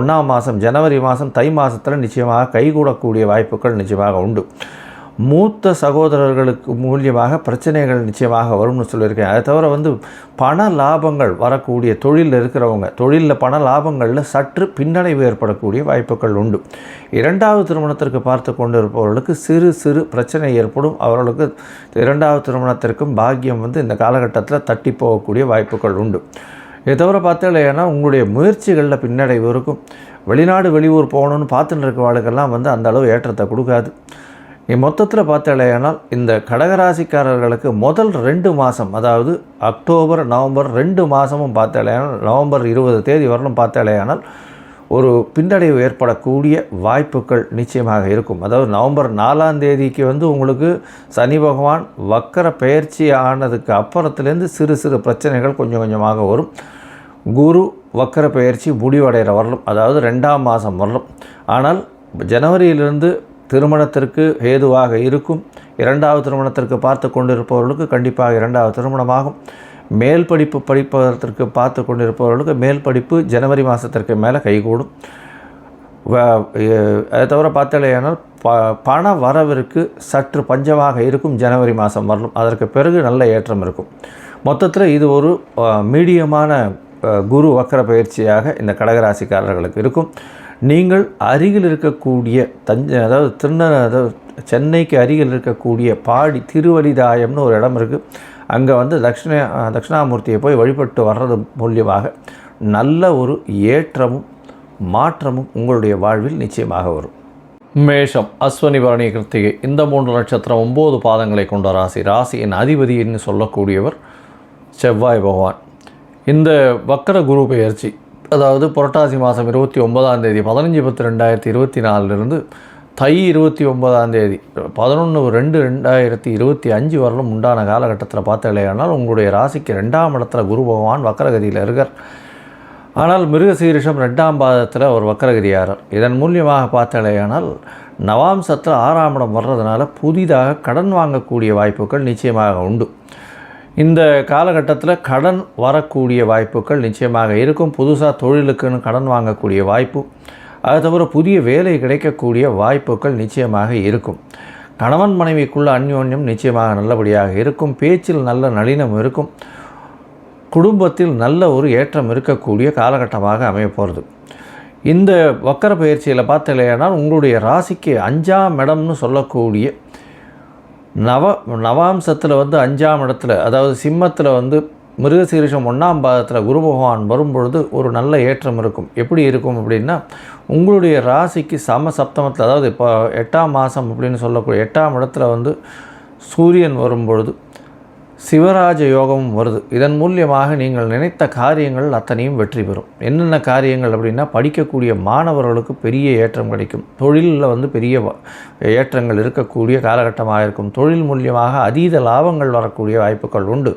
1ஆம் மாதம் ஜனவரி மாதம் தை மாதத்தில் நிச்சயமாக கைகூடக்கூடிய வாய்ப்புகள் நிச்சயமாக உண்டு. மூத்த சகோதரர்களுக்கு மூலியமாக பிரச்சனைகள் நிச்சயமாக வரும்னு சொல்லியிருக்கேன். அதை தவிர பண லாபங்கள் வரக்கூடிய தொழிலில் இருக்கிறவங்க, தொழிலில் பண லாபங்களில் சற்று பின்னடைவு ஏற்படக்கூடிய வாய்ப்புகள் உண்டு. 2வது திருமணத்திற்கு பார்த்து கொண்டு இருப்பவர்களுக்கு சிறு சிறு பிரச்சனை ஏற்படும். அவர்களுக்கு 2வது திருமணத்திற்கும் பாக்கியம் இந்த காலகட்டத்தில் தட்டி போகக்கூடிய வாய்ப்புகள் உண்டு. இதை தவிர பார்த்தீங்கன்னா உங்களுடைய முயற்சிகளில் பின்னடைவு இருக்கும். வெளிநாடு வெளியூர் போகணுன்னு பார்த்துட்டு இருக்கிறவர்களுக்கெல்லாம் அந்த அளவு ஏற்றத்தை கொடுக்காது. மொத்தத்தில் பார்த்தாலேயானால் இந்த கடகராசிக்காரர்களுக்கு முதல் 2 மாதம், அதாவது அக்டோபர் நவம்பர் 2 மாதமும் பார்த்தாலேயானால் நவம்பர் 20 தேதி வரலும் பார்த்தாலேயானால் ஒரு பின்னடைவு ஏற்படக்கூடிய வாய்ப்புகள் நிச்சயமாக இருக்கும். அதாவது நவம்பர் 4ஆம் தேதிக்கு உங்களுக்கு சனி பகவான் வக்கர பயிற்சி ஆனதுக்கு அப்புறத்துலேருந்து சிறு சிறு பிரச்சனைகள் கொஞ்சம் கொஞ்சமாக வரும். குரு வக்கர பயிற்சி முடிவடைகிற வரலும், அதாவது 2ஆம் மாதம் வரலும். ஆனால் ஜனவரியிலிருந்து திருமணத்திற்கு ஏதுவாக இருக்கும். 2வது திருமணத்திற்கு பார்த்து கொண்டிருப்பவர்களுக்கு கண்டிப்பாக 2வது திருமணமாகும். மேல் படிப்பு படிப்பதற்கு பார்த்து கொண்டிருப்பவர்களுக்கு மேல் படிப்பு ஜனவரி மாதத்திற்கு மேலே கைகூடும். அதை தவிர பார்த்தாலேயானால் பண வரவிற்கு சற்று பஞ்சமாக இருக்கும் ஜனவரி மாதம் வரலும். அதற்கு பிறகு நல்ல ஏற்றம் இருக்கும். மொத்தத்தில் இது ஒரு மீடியமான குரு வக்கர பயிற்சியாக இந்த கடகராசிக்காரர்களுக்கு இருக்கும். நீங்கள் அருகில் இருக்கக்கூடிய அதாவது சென்னைக்கு அருகில் இருக்கக்கூடிய பாடி திருவலிதாயம்னு ஒரு இடம் இருக்குது. அங்கே தட்சிணாமூர்த்தியை போய் வழிபட்டு வர்றது மூலியமாக நல்ல ஒரு ஏற்றமும் மாற்றமும் உங்களுடைய வாழ்வில் நிச்சயமாக வரும். மேஷம், அஸ்வினி பரணி கிருத்திகை இந்த 3 நட்சத்திரம் 9 பாதங்களை கொண்ட ராசி. ராசியின் அதிபதின்னு சொல்லக்கூடியவர் செவ்வாய் பகவான். இந்த வக்கர குரு பெயர்ச்சி, அதாவது புரட்டாசி மாதம் 29ஆம் தேதி 15/10/2024 தை 29ஆம் தேதி 11/2/2025 வரலும் உண்டான காலகட்டத்தில் பார்த்தாலேயானால் உங்களுடைய ராசிக்கு 2ஆம் இடத்துல குரு பகவான் வக்கரகதியில் இருக்கார். ஆனால் மிருகசீரிஷம் 2ஆம் பாதத்தில் ஒரு வக்கரகிரியாரர். இதன் மூலியமாக பார்த்தாலேயானால் நவாம்சத்தில் 6ஆம் இடம் வர்றதுனால புதிதாக கடன் வாங்கக்கூடிய வாய்ப்புகள் நிச்சயமாக உண்டு. இந்த காலகட்டத்தில் கடன் வரக்கூடிய வாய்ப்புகள் நிச்சயமாக இருக்கும். புதுசாக தொழிலுக்குன்னு கடன் வாங்கக்கூடிய வாய்ப்பு, அது தவிர புதிய வேலை கிடைக்கக்கூடிய வாய்ப்புகள் நிச்சயமாக இருக்கும். கணவன் மனைவிக்குள்ள அந்யோன்யம் நிச்சயமாக நல்லபடியாக இருக்கும். பேச்சில் நல்ல நளினம் இருக்கும். குடும்பத்தில் நல்ல ஒரு ஏற்றம் இருக்கக்கூடிய காலகட்டமாக அமைய போகிறது. இந்த வக்கர பயிற்சியில் பார்த்தலையானால் உங்களுடைய ராசிக்கு 5ஆம் இடம்னு சொல்லக்கூடிய நவாம்சத்தில் 5ஆம் இடத்துல, அதாவது சிம்மத்தில் மிருகசீரிஷம் 1ஆம் பாதத்தில் குரு பகவான் வரும்பொழுது ஒரு நல்ல ஏற்றம் இருக்கும். எப்படி இருக்கும் அப்படின்னா, உங்களுடைய ராசிக்கு சப்தமத்தில், அதாவது இப்போ 8ஆம் மாதம் அப்படின்னு சொல்லக்கூடிய 8ஆம் இடத்துல சூரியன் வரும்பொழுது சிவராஜ யோகமும் வருது. இதன் மூலியமாக நீங்கள் நினைத்த காரியங்கள் அத்தனையும் வெற்றி பெறும். என்னென்ன காரியங்கள் அப்படின்னா, படிக்கக்கூடிய மாணவர்களுக்கு பெரிய ஏற்றம் கிடைக்கும். தொழிலில் பெரிய ஏற்றங்கள் இருக்கக்கூடிய காலகட்டமாக இருக்கும். தொழில் மூலியமாக அதீத லாபங்கள் வரக்கூடிய வாய்ப்புகள் உண்டு.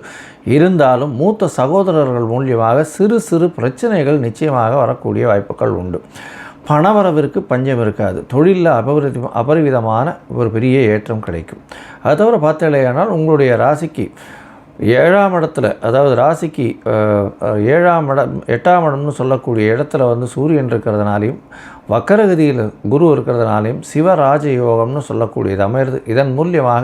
இருந்தாலும் மூத்த சகோதரர்கள் மூலியமாக சிறு சிறு பிரச்சனைகள் நிச்சயமாக வரக்கூடிய வாய்ப்புகள் உண்டு. பணவரவிற்கு பஞ்சம் இருக்காது. தொழிலில் அபரிவிதமான ஒரு பெரிய ஏற்றம் கிடைக்கும். அது தவிர பார்த்தலையானால் உங்களுடைய ராசிக்கு 7ஆம் இடத்துல, அதாவது ராசிக்கு 7ஆம் இடம் 8ஆம் இடம்னு சொல்லக்கூடிய இடத்துல சூரியன் இருக்கிறதுனாலையும் வக்கரகதியில் குரு இருக்கிறதுனாலையும் சிவராஜ யோகம்னு சொல்லக்கூடியது அமைகிறது. இதன் மூலியமாக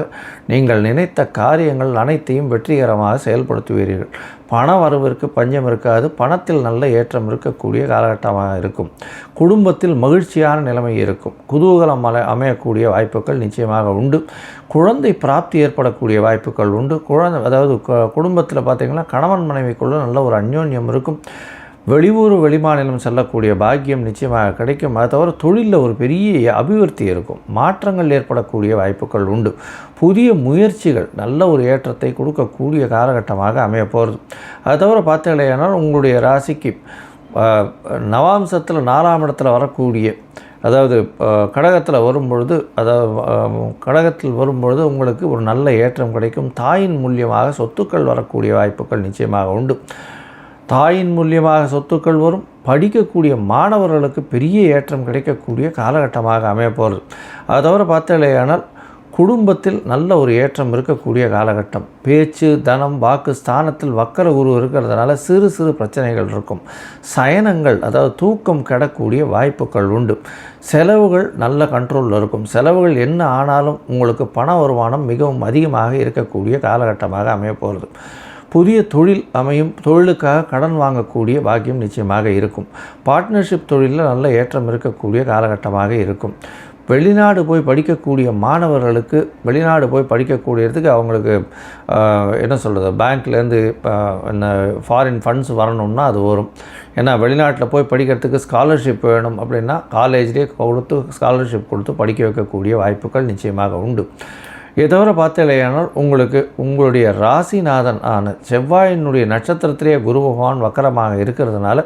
நீங்கள் நினைத்த காரியங்கள் அனைத்தையும் வெற்றிகரமாக செயல்படுத்துவீர்கள். பண வரவிற்கு பஞ்சம் இருக்காது. பணத்தில் நல்ல ஏற்றம் இருக்கக்கூடிய காலகட்டமாக இருக்கும். குடும்பத்தில் மகிழ்ச்சியான நிலைமை இருக்கும். குதூகலம் அமையக்கூடிய வாய்ப்புகள் நிச்சயமாக உண்டு. குழந்தை பிராப்தி ஏற்படக்கூடிய வாய்ப்புகள் உண்டு. அதாவது குடும்பத்தில் பார்த்திங்கன்னா கணவன் மனைவிக்குள்ள நல்ல ஒரு அந்யோன்யம் இருக்கும். வெளியூர் வெளிமாநிலம் செல்லக்கூடிய பாக்கியம் நிச்சயமாக கிடைக்கும். அது தவிர தொழிலில் ஒரு பெரிய அபிவிருத்தி இருக்கும். மாற்றங்கள் ஏற்படக்கூடிய வாய்ப்புகள் உண்டு. புதிய முயற்சிகள் நல்ல ஒரு ஏற்றத்தை கொடுக்கக்கூடிய காலகட்டமாக அமைய போகிறது. அது தவிர பார்த்தீங்களேனால் உங்களுடைய ராசிக்கு நவாம்சத்தில் 4ஆம் இடத்துல வரக்கூடிய, அதாவது கடகத்தில் வரும்பொழுது, உங்களுக்கு ஒரு நல்ல ஏற்றம் கிடைக்கும். தாயின் மூலியமாக சொத்துக்கள் வரக்கூடிய வாய்ப்புகள் நிச்சயமாக உண்டு. தாயின் மூலியமாக சொத்துக்கள் வரும். படிக்கக்கூடிய மாணவர்களுக்கு பெரிய ஏற்றம் கிடைக்கக்கூடிய காலகட்டமாக அமைய போகிறது. அது தவிர பார்த்தலையானால் குடும்பத்தில் நல்ல ஒரு ஏற்றம் இருக்கக்கூடிய காலகட்டம். பேச்சு, தனம், வாக்கு ஸ்தானத்தில் வக்கர குரு இருக்கிறதுனால சிறு சிறு பிரச்சனைகள் இருக்கும். சயனங்கள், அதாவது தூக்கம் கெடக்கூடிய வாய்ப்புகள் உண்டு. செலவுகள் நல்ல கண்ட்ரோலில் இருக்கும். செலவுகள் என்ன ஆனாலும் உங்களுக்கு பண வருமானம் மிகவும் அதிகமாக இருக்கக்கூடிய காலகட்டமாக அமைய போகிறது. புதிய தொழில் அமையும். தொழிலுக்காக கடன் வாங்கக்கூடிய பாக்கியம் நிச்சயமாக இருக்கும். பார்ட்னர்ஷிப் தொழிலில் நல்ல ஏற்றம் இருக்கக்கூடிய காலகட்டமாக இருக்கும். வெளிநாடு போய் படிக்கக்கூடிய மாணவர்களுக்கு வெளிநாடு போய் படிக்கக்கூடியதுக்கு அவங்களுக்கு பேங்க்லேருந்து ஃபாரின் ஃபண்ட்ஸ் வரணும்னா அது வரும். ஏன்னா வெளிநாட்டில் போய் படிக்கிறதுக்கு ஸ்காலர்ஷிப் வேணும் அப்படின்னா காலேஜ்லேயே ஸ்காலர்ஷிப் கொடுத்து படிக்க வைக்கக்கூடிய வாய்ப்புகள் நிச்சயமாக உண்டு. இதை தவிர பார்த்தலையானால் உங்களுடைய ராசிநாதன் ஆன செவ்வாயினுடைய நட்சத்திரத்திலேயே குரு பகவான் வக்கரமாக இருக்கிறதுனால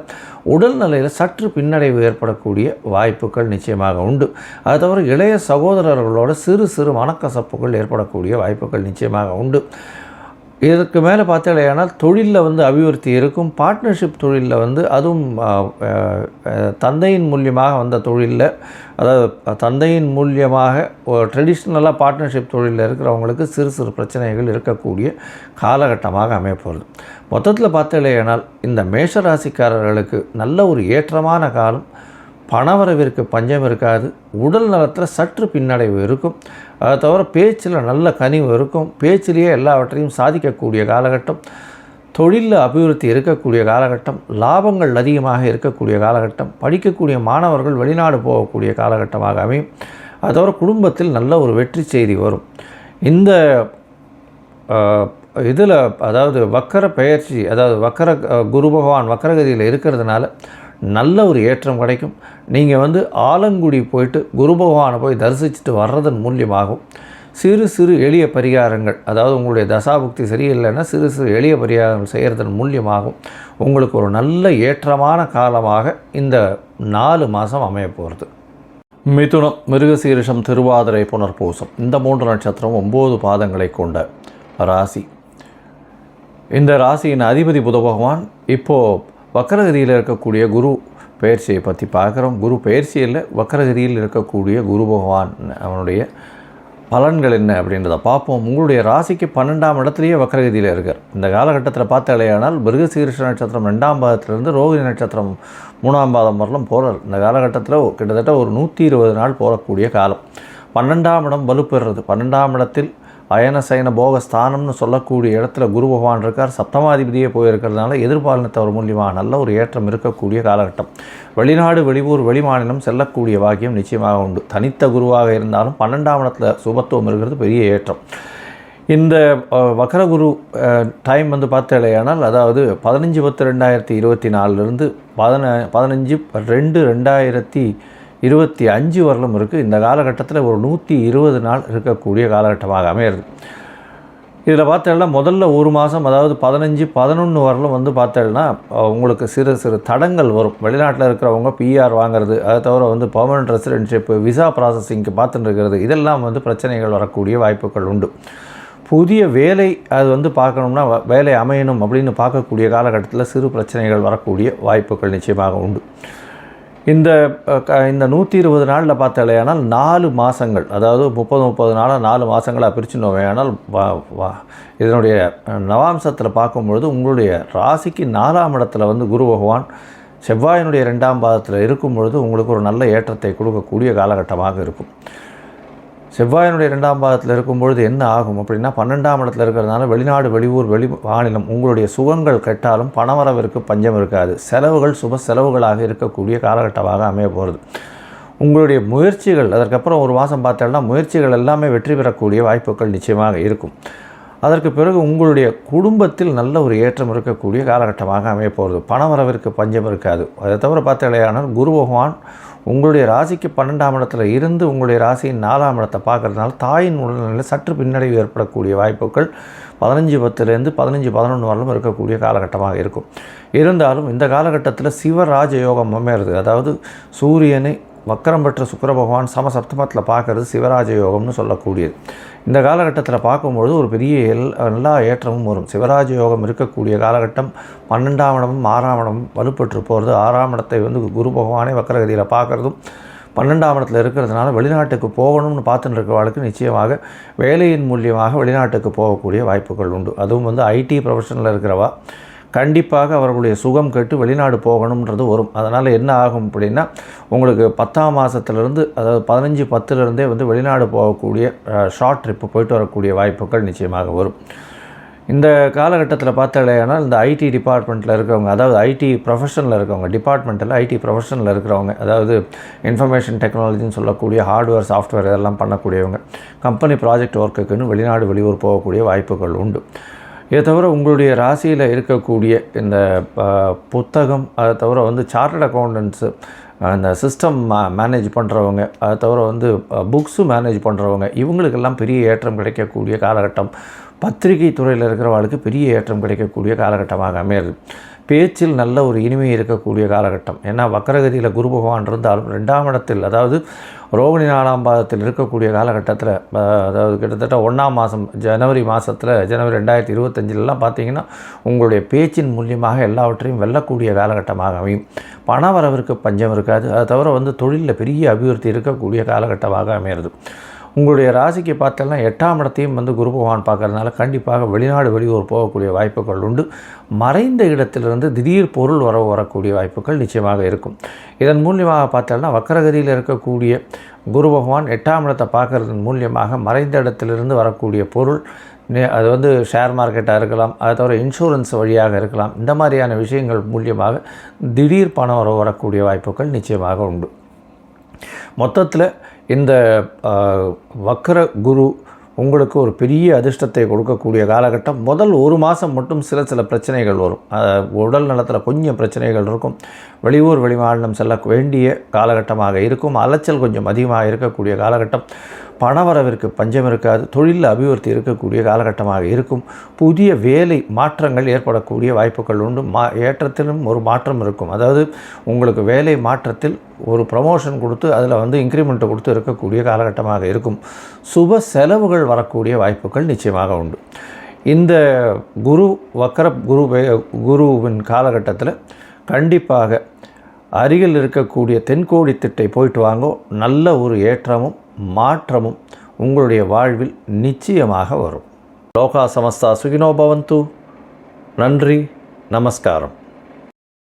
உடல்நிலையில் சற்று பின்னடைவு ஏற்படக்கூடிய வாய்ப்புகள் நிச்சயமாக உண்டு. அது தவிர இளைய சகோதரர்களோட சிறு சிறு மனக்கசப்புகள் ஏற்படக்கூடிய வாய்ப்புகள் நிச்சயமாக உண்டு. இதற்கு மேலே பார்த்தலையானால் தொழிலில் அபிவிருத்தி இருக்கும். பார்ட்னர்ஷிப் தொழிலில் அதுவும் தந்தையின் மூலியமாக வந்த தொழிலில், அதாவது தந்தையின் மூலியமாக ட்ரெடிஷ்னலாக பார்ட்னர்ஷிப் தொழிலில் இருக்கிறவங்களுக்கு சிறு சிறு பிரச்சனைகள் இருக்கக்கூடிய காலகட்டமாக அமையப்போகிறது. மொத்தத்தில் பார்த்தலையானால் இந்த மேஷராசிக்காரர்களுக்கு நல்ல ஒரு ஏற்றமான காலம். பணவரவிற்கு பஞ்சம் இருக்காது. உடல் நலத்தில் சற்று பின்னடைவு இருக்கும். அதை தவிர பேச்சில் நல்ல கனிவு இருக்கும். பேச்சிலேயே எல்லாவற்றையும் சாதிக்கக்கூடிய காலகட்டம். தொழிலில் அபிவிருத்தி இருக்கக்கூடிய காலகட்டம். லாபங்கள் அதிகமாக இருக்கக்கூடிய காலகட்டம். படிக்கக்கூடிய மாணவர்கள் வெளிநாடு போகக்கூடிய காலகட்டமாக அமையும். அது தவிர குடும்பத்தில் நல்ல ஒரு வெற்றி செய்தி வரும். இந்த இதில் அதாவது வக்கர பெயர்ச்சி, அதாவது குரு பகவான் வக்கரகதியில் இருக்கிறதுனால நல்ல ஒரு ஏற்றம் கிடைக்கும். நீங்கள் ஆலங்குடி போயிட்டு குரு பகவானை போய் தரிசிச்சுட்டு வர்றதன் மூலியமாகவும் சிறு சிறு எளிய பரிகாரங்கள், அதாவது உங்களுடைய தசாபுக்தி சரியில்லைன்னா சிறு சிறு எளிய பரிகாரங்கள் செய்கிறதன் மூலியமாகவும் உங்களுக்கு ஒரு நல்ல ஏற்றமான காலமாக இந்த 4 மாதம் அமைய போகிறது. மிதுனம், மிருகசீரிஷம், திருவாதிரை, புனர்பூசம் இந்த 3 நட்சத்திரம் 9 பாதங்களை கொண்ட ராசி. இந்த ராசியின் அதிபதி புத பகவான் இப்போது வக்கரகதியில் இருக்கக்கூடிய குரு பெயர்ச்சியை பற்றி பார்க்குறோம். குரு பெயர்ச்சியில் வக்கரகதியில் இருக்கக்கூடிய குரு பகவான் அவனுடைய பலன்கள் என்ன அப்படின்றத பார்ப்போம். உங்களுடைய ராசிக்கு 12ஆம் இடத்துலையே வக்கரகதியில் இருக்கார். இந்த காலகட்டத்தில் பார்த்தாலேயானால் மிருகசீரிஷ நட்சத்திரம் 2ஆம் பாதத்திலிருந்து ரோகிணி நட்சத்திரம் 3ஆம் பாதம் வரலும் போகிறார். இந்த காலகட்டத்தில் கிட்டத்தட்ட ஒரு 120 நாள் போகக்கூடிய காலம். 12ஆம் இடம் வலுப்பெறுறது. 12ஆம் இடத்தில் அயன சயன போக ஸ்தானம்னு சொல்லக்கூடிய இடத்துல குரு பகவான் இருக்கார். சப்தமாதிபதியே போயிருக்கிறதுனால எதிர்பாலினத்தவர் மூலியமாக நல்ல ஒரு ஏற்றம் இருக்கக்கூடிய காலகட்டம். வெளிநாடு வெளியூர் வெளிமாநிலம் செல்லக்கூடிய பாக்கியம் நிச்சயமாக உண்டு. தனித்த குருவாக இருந்தாலும் 12ஆம் இடத்துல சுபத்துவம் இருக்கிறது பெரிய ஏற்றம். இந்த வக்கரகுரு டைம் பார்த்தாலேயானால் அதாவது 15/10/2024 15/2/2025 வரலும் இருக்குது. இந்த காலகட்டத்தில் ஒரு 120 நாள் இருக்கக்கூடிய காலகட்டமாக அமையிறது. இதில் பார்த்தோம்னா முதல்ல ஒரு மாதம் அதாவது 15/11 வரலும் பார்த்தோம்னா உங்களுக்கு சிறு சிறு தடங்கள் வரும். வெளிநாட்டில் இருக்கிறவங்க பிஆர் வாங்கிறது, அதை தவிர பர்மனெண்ட் ரெசிடென்ஷிப், விசா ப்ராசஸிங்க்கு பார்த்துட்டு இருக்கிறது, இதெல்லாம் பிரச்சனைகள் வரக்கூடிய வாய்ப்புகள் உண்டு. புதிய வேலை அது பார்க்கணும்னா வேலை அமையணும் அப்படின்னு பார்க்கக்கூடிய காலகட்டத்தில் சிறு பிரச்சனைகள் வரக்கூடிய வாய்ப்புகள் நிச்சயமாக உண்டு. இந்த 120 நாளில் பார்த்தாலேயானால் 4 மாதங்கள் அதாவது 30 நாளாக 4 மாதங்களாக பிரிச்சுனோமையானால் இதனுடைய நவாம்சத்தில் பார்க்கும்பொழுது உங்களுடைய ராசிக்கு 4ஆம் இடத்துல குரு பகவான் செவ்வாயினுடைய 2ஆம் பாதத்தில் இருக்கும் பொழுது உங்களுக்கு ஒரு நல்ல ஏற்றத்தை கொடுக்கக்கூடிய காலகட்டமாக இருக்கும். செவ்வாயினுடைய 2ஆம் பாதத்தில் இருக்கும்பொழுது என்ன ஆகும் அப்படின்னா 12ஆம் இடத்துல இருக்கிறதுனால வெளிநாடு வெளியூர் வெளி மாநிலம் உங்களுடைய சுகங்கள் கெட்டாலும் பணவரவிற்கு பஞ்சம் இருக்காது. செலவுகள் சுப செலவுகளாக இருக்கக்கூடிய காலகட்டமாக அமைய போகிறது. உங்களுடைய முயற்சிகள் அதற்கப்புறம் ஒரு மாதம் பார்த்தோம்னா முயற்சிகள் எல்லாமே வெற்றி பெறக்கூடிய வாய்ப்புகள் நிச்சயமாக இருக்கும். அதற்கு பிறகு உங்களுடைய குடும்பத்தில் நல்ல ஒரு ஏற்றம் இருக்கக்கூடிய காலகட்டமாக அமைய போகிறது. பணவரவிற்கு பஞ்சம் இருக்காது. அதை தவிர பார்த்தாலேயானால் குரு பகவான் உங்களுடைய ராசிக்கு 12ஆம் இடத்துல இருந்து உங்களுடைய ராசியின் 4ஆம் இடத்தை பார்க்குறதுனால தாயின் உடல்நிலையில் சற்று பின்னடைவு ஏற்படக்கூடிய வாய்ப்புகள் 15/10 15/11 வரலும் இருக்கக்கூடிய காலகட்டமாக இருக்கும். இருந்தாலும் இந்த காலகட்டத்தில் சிவராஜ யோகம் அமையிறது. அதாவது சூரியனை வக்கரம் பெற்ற சுக்கிர பகவான் சமசப்தமத்தில் பார்க்குறது சிவராஜ யோகம்னு சொல்லக்கூடியது. இந்த காலகட்டத்தில் பார்க்கும்பொழுது ஒரு பெரிய எல்லா ஏற்றமும் வரும். சிவராஜ யோகம் இருக்கக்கூடிய காலகட்டம் 12ஆம் இடமும் 6ஆம் இடமும் வலுப்பெற்று போகிறது. 6ஆம் இடத்தை குரு பகவானே வக்கரகதியில் பார்க்குறதும் 12ஆம் இடத்துல இருக்கிறதுனால வெளிநாட்டுக்கு போகணும்னு பார்த்துட்டு இருக்கிறவர்களுக்கு நிச்சயமாக வேலையின் மூலியமாக வெளிநாட்டுக்கு போகக்கூடிய வாய்ப்புகள் உண்டு. அதுவும் ஐடி ப்ரொஃபஷனில் இருக்கிறவா கண்டிப்பாக அவர்களுடைய சுகம் கெட்டு வெளிநாடு போகணுன்றது வரும். அதனால் என்ன ஆகும் அப்படின்னா உங்களுக்கு 10ஆம் மாதத்துலேருந்து அதாவது 15/10 வெளிநாடு போகக்கூடிய ஷார்ட் ட்ரிப்பு போயிட்டு வரக்கூடிய வாய்ப்புகள் நிச்சயமாக வரும். இந்த காலகட்டத்தில் பார்த்தாலேனால் இந்த ஐடி டிபார்ட்மெண்ட்டில் இருக்கிறவங்க அதாவது ஐடி ப்ரொஃபஷனில் இருக்கிறவங்க டிபார்ட்மெண்ட்டில் ஐடி ப்ரொஃபஷனில் இருக்கிறவங்க அதாவது இன்ஃபர்மேஷன் டெக்னாலஜின்னு சொல்லக்கூடிய ஹார்ட்வேர் சாஃப்ட்வேர் இதெல்லாம் பண்ணக்கூடியவங்க கம்பெனி ப்ராஜெக்ட் ஒர்க்குக்குன்னு வெளிநாடு வெளியூர் போகக்கூடிய வாய்ப்புகள் உண்டு. இதை தவிர உங்களுடைய ராசியில் இருக்கக்கூடிய இந்த புத்தகம் அதை தவிர சார்ட்டர்ட் அக்கௌண்டன்ட்ஸு அந்த சிஸ்டம் மேனேஜ் பண்ணுறவங்க அதை தவிர புக்ஸு மேனேஜ் பண்ணுறவங்க இவங்களுக்கெல்லாம் பெரிய ஏற்றம் கிடைக்கக்கூடிய காலகட்டம். பத்திரிகை துறையில் இருக்கிறவங்களுக்கு பெரிய ஏற்றம் கிடைக்கக்கூடிய காலகட்டமாக அமையிறது. பேச்சில் நல்ல ஒரு இனிமை இருக்கக்கூடிய காலகட்டம். ஏன்னா வக்கரகதியில் குரு பகவான் இருந்தாலும் 2ஆம் இடத்தில் அதாவது ரோகிணி 4ஆம் பாதத்தில் இருக்கக்கூடிய காலகட்டத்தில் அதாவது கிட்டத்தட்ட 1ஆம் மாதம் ஜனவரி 2025 பார்த்திங்கன்னா உங்களுடைய பேச்சின் மூலியமாக எல்லாவற்றையும் வெல்லக்கூடிய காலகட்டமாக அமையும். பண வரவிற்கு பஞ்சம் இருக்காது. அதை தவிர தொழிலில் பெரிய அபிவிருத்தி இருக்கக்கூடிய காலகட்டமாக அமையிறது. உங்களுடைய ராசிக்கு பார்த்தோம்னா 8ஆம் இடத்தையும் குரு பகவான் பார்க்கறதுனால கண்டிப்பாக வெளிநாடு வெளியூர் போகக்கூடிய வாய்ப்புகள் உண்டு. மறைந்த இடத்திலிருந்து திடீர் பொருள் வரக்கூடிய வாய்ப்புகள் நிச்சயமாக இருக்கும். இதன் மூலியமாக பார்த்தோம்னா வக்கரகதியில் இருக்கக்கூடிய குரு பகவான் 8ஆம் இடத்தை பார்க்கறதன் மூலியமாக மறைந்த இடத்திலிருந்து வரக்கூடிய பொருள் அது ஷேர் மார்க்கெட்டாக இருக்கலாம், அதை தவிர இன்சூரன்ஸ் வழியாக இருக்கலாம். இந்த மாதிரியான விஷயங்கள் மூலியமாக திடீர் பணம் வரக்கூடிய வாய்ப்புகள் நிச்சயமாக உண்டு. மொத்தத்தில் இந்த வக்கர குரு உங்களுக்கு ஒரு பெரிய அதிர்ஷ்டத்தை கொடுக்கக்கூடிய காலகட்டம். முதல் ஒரு மாதம் மட்டும் சில பிரச்சனைகள் வரும். உடல் நலத்தில் கொஞ்சம் பிரச்சனைகள் இருக்கும். வெளியூர் வெளிமாநிலம் செல்ல வேண்டிய காலகட்டமாக இருக்கும். அலைச்சல் கொஞ்சம் அதிகமாக இருக்கக்கூடிய காலகட்டம். பணவரவிற்கு பஞ்சம் இருக்காது. தொழிலில் அபிவிருத்தி இருக்கக்கூடிய காலகட்டமாக இருக்கும். புதிய வேலை மாற்றங்கள் ஏற்படக்கூடிய வாய்ப்புகள் உண்டு. ஏற்றத்திலும் ஒரு மாற்றம் இருக்கும். அதாவது உங்களுக்கு வேலை மாற்றத்தில் ஒரு ப்ரமோஷன் கொடுத்து அதில் இன்க்ரிமெண்ட்டை கொடுத்து இருக்கக்கூடிய காலகட்டமாக இருக்கும். சுப செலவுகள் வரக்கூடிய வாய்ப்புகள் நிச்சயமாக உண்டு. இந்த குரு வக்கர குருவின் காலகட்டத்தில் கண்டிப்பாக அருகில் இருக்கக்கூடிய தென்கோடி திட்டை போயிட்டு வாங்கோ. நல்ல ஒரு ஏற்றமும் மாற்றமும் உங்களுடைய வாழ்வில் நிச்சயமாக வரும். லோகா சமஸ்தா சுகினோ பவந்து. நன்றி, நமஸ்காரம்.